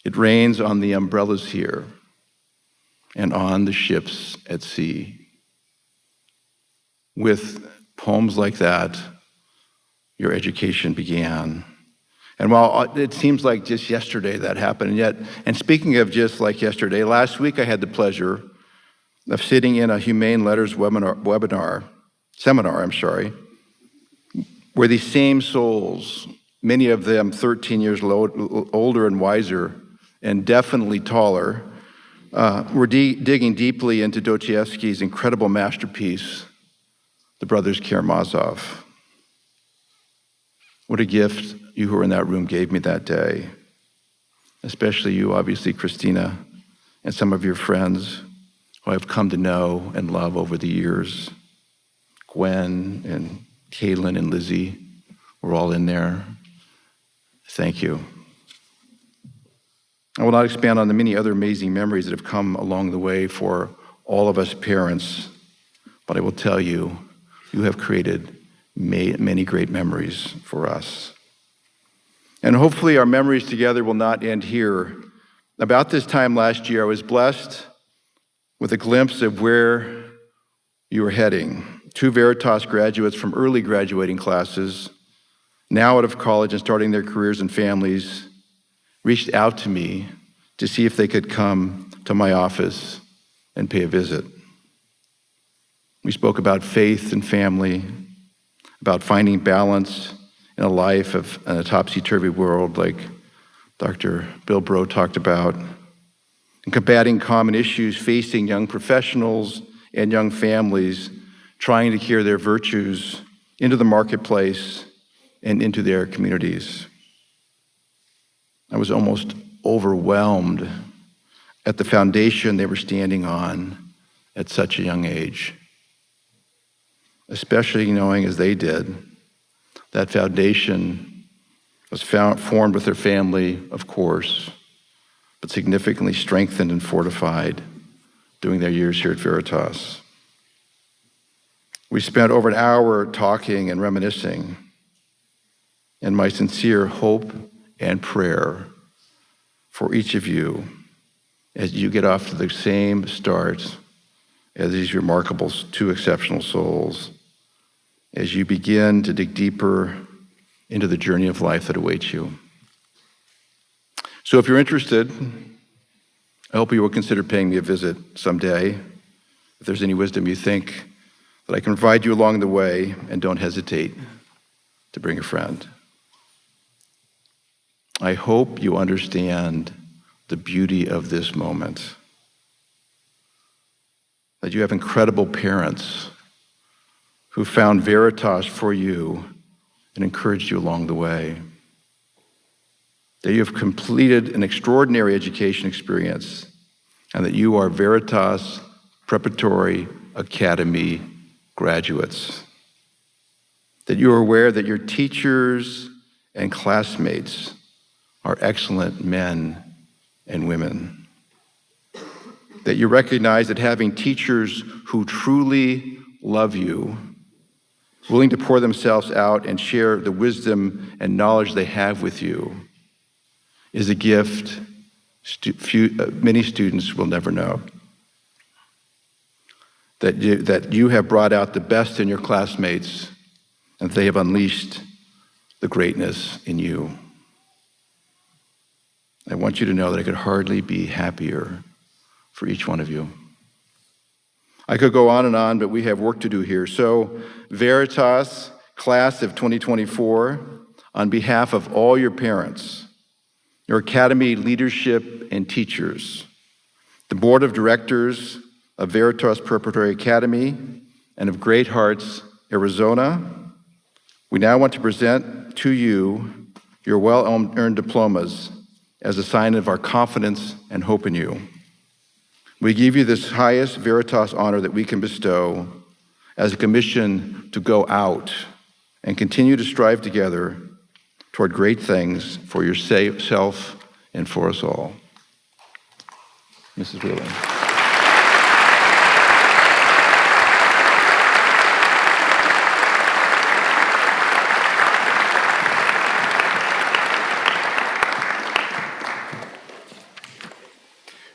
It rains on the umbrellas here and on the ships at sea. With poems like that, your education began. And while it seems like just yesterday that happened, and speaking of just like yesterday, last week I had the pleasure of sitting in a Humane Letters seminar, where these same souls, many of them 13 years older and wiser, and definitely taller, were digging deeply into Dostoevsky's incredible masterpiece, The Brothers Karamazov. What a gift you who were in that room gave me that day. Especially you, obviously, Christina, and some of your friends who I've come to know and love over the years. Gwen and Caitlin and Lizzie were all in there. Thank you. I will not expand on the many other amazing memories that have come along the way for all of us parents, but I will tell you, you have created many great memories for us. And hopefully our memories together will not end here. About this time last year, I was blessed with a glimpse of where you were heading. 2 Veritas graduates from early graduating classes, now out of college and starting their careers and families, reached out to me to see if they could come to my office and pay a visit. We spoke about faith and family, about finding balance in a life of in a topsy-turvy world like Dr. Bill Brough talked about, and combating common issues facing young professionals and young families trying to carry their virtues into the marketplace and into their communities. I was almost overwhelmed at the foundation they were standing on at such a young age, especially knowing as they did, that foundation was formed with their family, of course, but significantly strengthened and fortified during their years here at Veritas. We spent over an hour talking and reminiscing, and my sincere hope and prayer for each of you as you get off to the same start as these remarkable 2 exceptional souls, as you begin to dig deeper into the journey of life that awaits you. So if you're interested, I hope you will consider paying me a visit someday. If there's any wisdom you think that I can provide you along the way, and don't hesitate to bring a friend. I hope you understand the beauty of this moment, that you have incredible parents who found Veritas for you and encouraged you along the way, that you have completed an extraordinary education experience, and that you are Veritas Preparatory Academy graduates, that you are aware that your teachers and classmates are excellent men and women, that you recognize that having teachers who truly love you, willing to pour themselves out and share the wisdom and knowledge they have with you, is a gift many students will never know. That you have brought out the best in your classmates, and they have unleashed the greatness in you. I want you to know that I could hardly be happier for each one of you. I could go on and on, but we have work to do here. So, Veritas, class of 2024, on behalf of all your parents, your academy leadership and teachers, the board of directors of Veritas Preparatory Academy and of Great Hearts, Arizona, we now want to present to you your well-earned diplomas as a sign of our confidence and hope in you. We give you this highest Veritas honor that we can bestow as a commission to go out and continue to strive together toward great things for yourself and for us all. Mrs. Wheeler.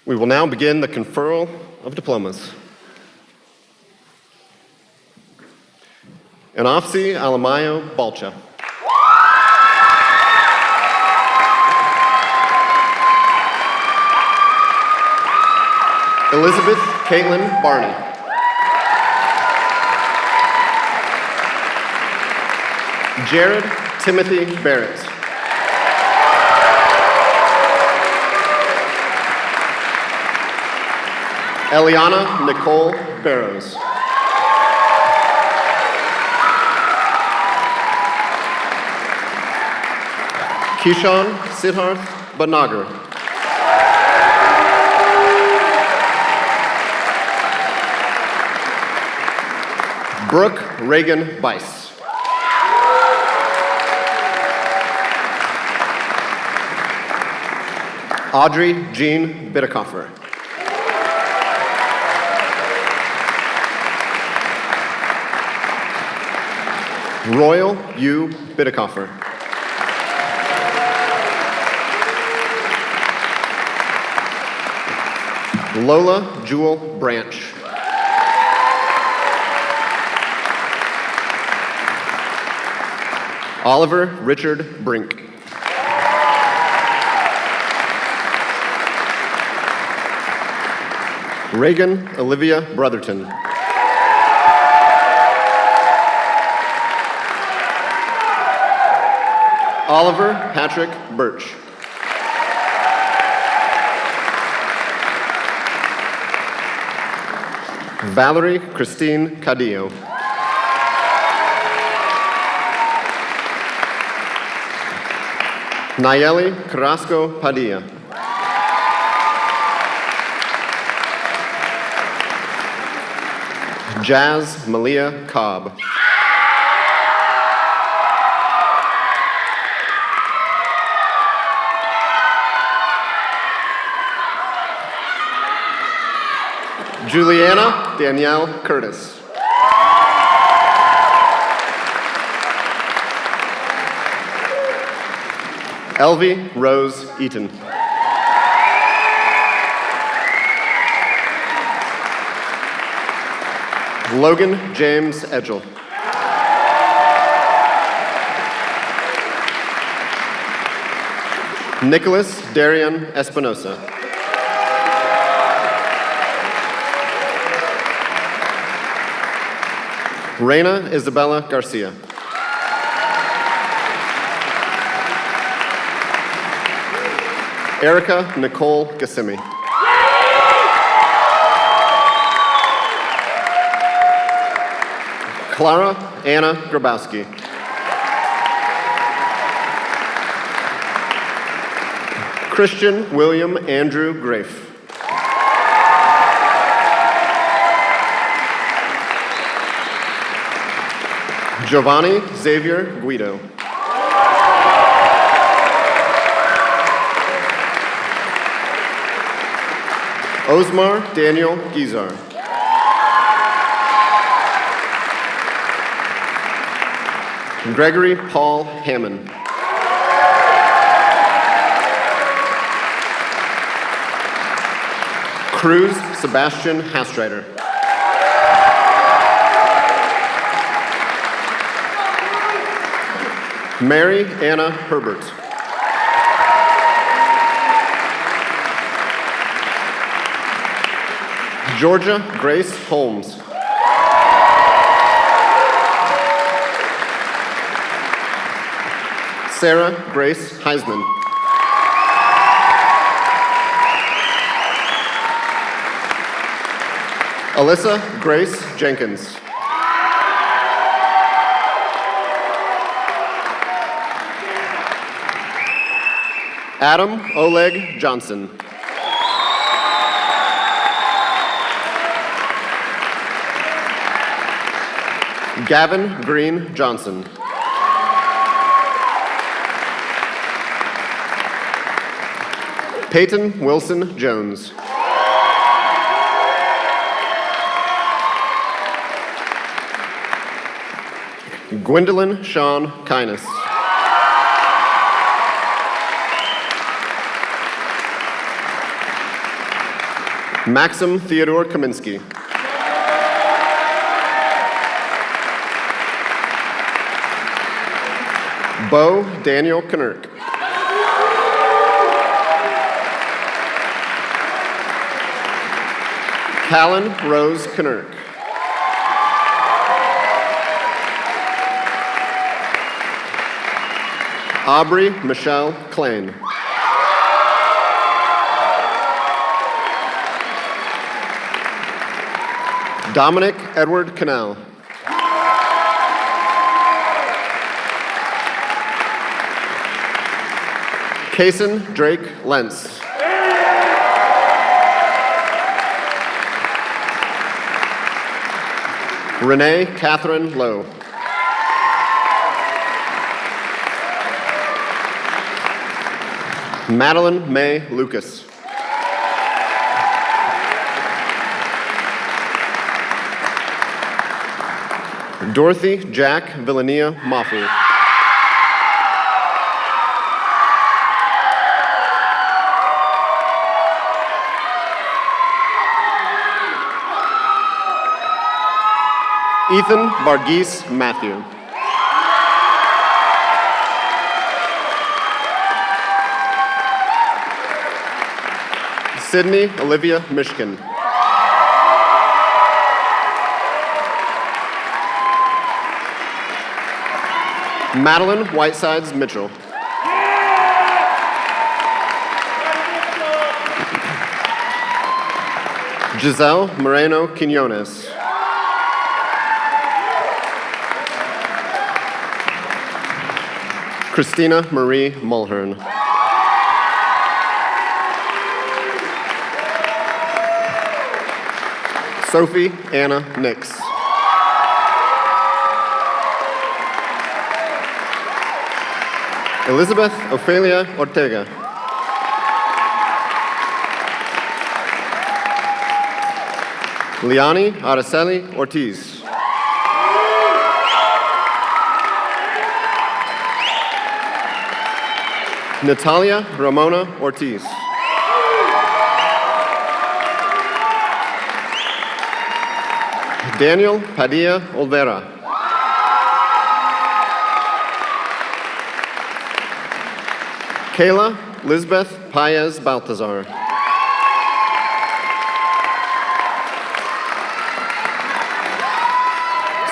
We will now begin the conferral of diplomas. Anafsi Alamayo Balcha. Elizabeth Caitlin Barney. Jared Timothy Barrett. Eliana Nicole Barrows. Kishan Siddharth Bhatnagar. Brooke Reagan Bice. Audrey Jean Bittekoffer. Royal U. Bittekoffer. Lola Jewel Branch. Oliver Richard Brink. Reagan Olivia Brotherton. Oliver Patrick Birch. Valerie Christine Cadillo. Nayeli Carrasco Padilla. Jazz Malia Cobb. Juliana Danielle Curtis. Elvie Rose Eaton. Logan James Edgell. Nicholas Darian Espinosa. Reina Isabella Garcia. Erica Nicole Gassimi. Clara Anna Grabowski. Christian William Andrew Grafe. Giovanni Xavier Guido. Osmar Daniel Gizar. Gregory Paul Hammond. Cruz Sebastian Hastreiter. Mary Anna Herbert. Georgia Grace Holmes. Sarah Grace Heisman. Alyssa Grace Jenkins. Adam Oleg Johnson. Gavin Green Johnson. Peyton Wilson Jones. Gwendolyn Shawn Kyness. Maxim Theodore Kaminsky. Bo Daniel Knirk. Callan Rose Knirk. Aubrey Michelle Klain. Dominic Edward Cannell. Kason Drake Lentz. Renee Catherine Lowe. Madeline May Lucas. Dorothy Jack Villania Mafu. Ethan Varghese Matthew. Sydney Olivia Mishkin. Madeline Whitesides Mitchell. Giselle Moreno Quinones. Christina Marie Mulhern. Sophie Anna Nix. Elizabeth Ophelia Ortega. Liani Araceli Ortiz. Natalia Ramona Ortiz. Daniel Padilla Olvera. Kayla Lisbeth Paez Baltazar.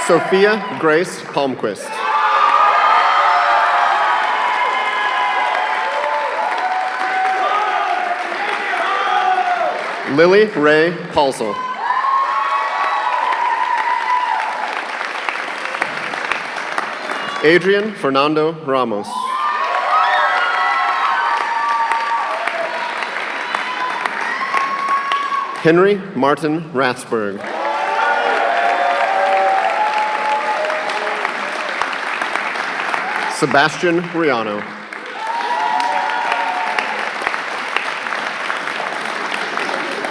Sophia Grace Palmquist. Lily Ray Paulsel. Adrian Fernando Ramos. Henry Martin Rathsberg. Sebastian Riano.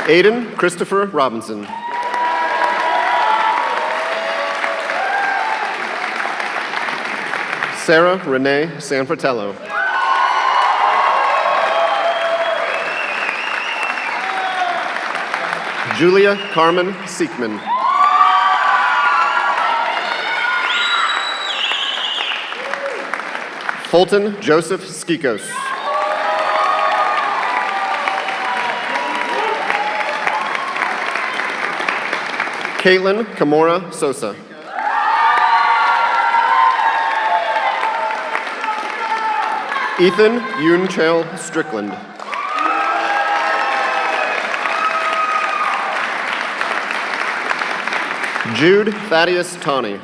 Aiden Christopher Robinson. Sarah Renee Sanfratello. Julia Carmen Siekman. Fulton Joseph Skikos. Caitlin Kamora Sosa. Ethan Yunchel Strickland. Jude Thaddeus Tawney.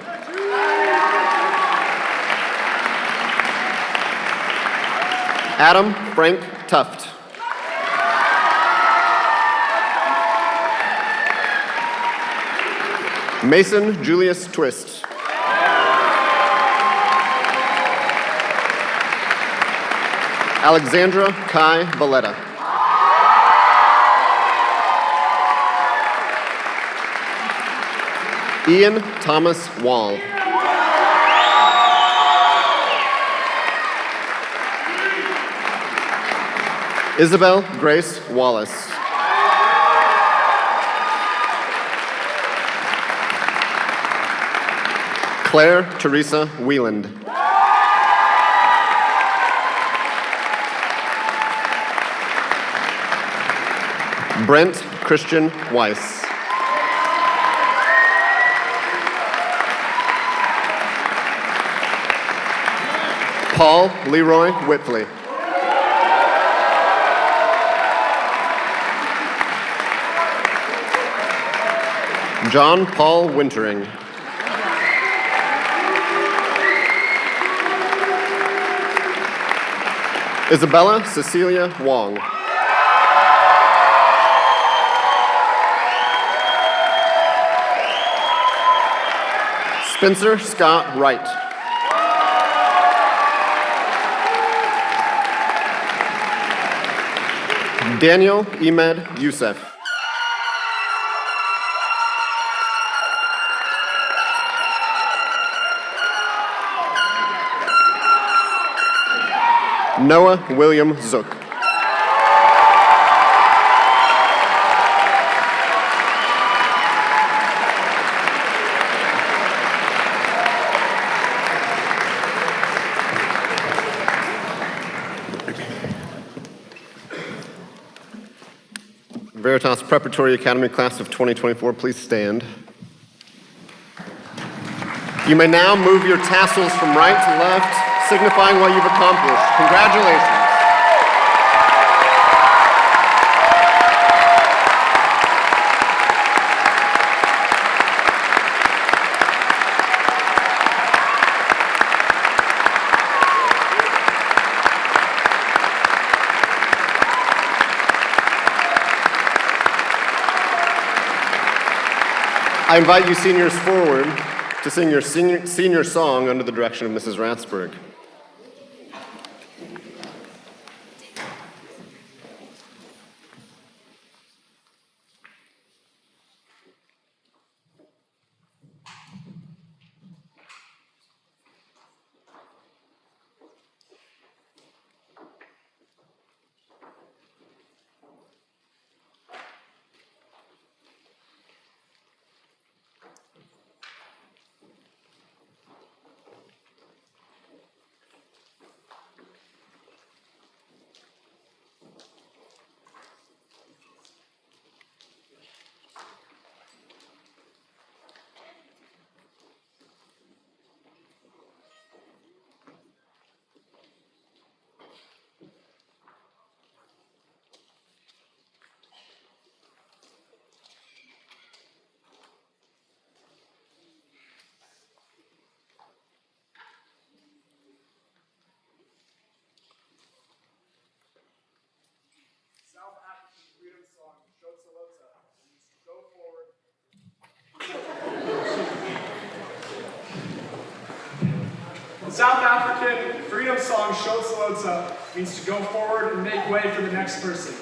Adam Frank Tuft. Mason Julius Twist. Alexandra Kai Valletta. Ian Thomas Wall. Isabel Grace Wallace. Claire Teresa Wieland. Brent Christian Weiss. Paul Leroy Whitley. John Paul Wintering. Isabella Cecilia Wong. Spencer Scott Wright. Daniel Ahmed Youssef. Noah William Zook. Veritas Preparatory Academy class of 2024, please stand. You may now move your tassels from right to left, signifying what you've accomplished. Congratulations. I invite you seniors forward to sing your senior song under the direction of Mrs. Ratsberg. South African freedom song Shotsalotsa means to go forward and make way for the next person.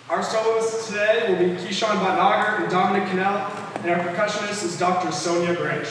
Our soloists today will be Keyshawn Bhatnagar and Dominic Cannell, and our percussionist is Dr. Sonia Branch.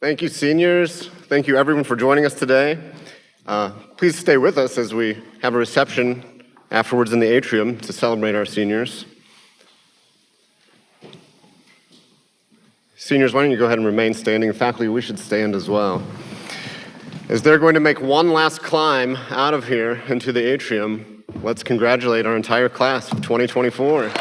Thank you, seniors. Thank you, everyone, for joining us today. Please stay with us as we have a reception afterwards in the atrium to celebrate our seniors. Seniors, why don't you go ahead and remain standing? Faculty, we should stand as well. As they're going to make one last climb out of here into the atrium, let's congratulate our entire class of 2024.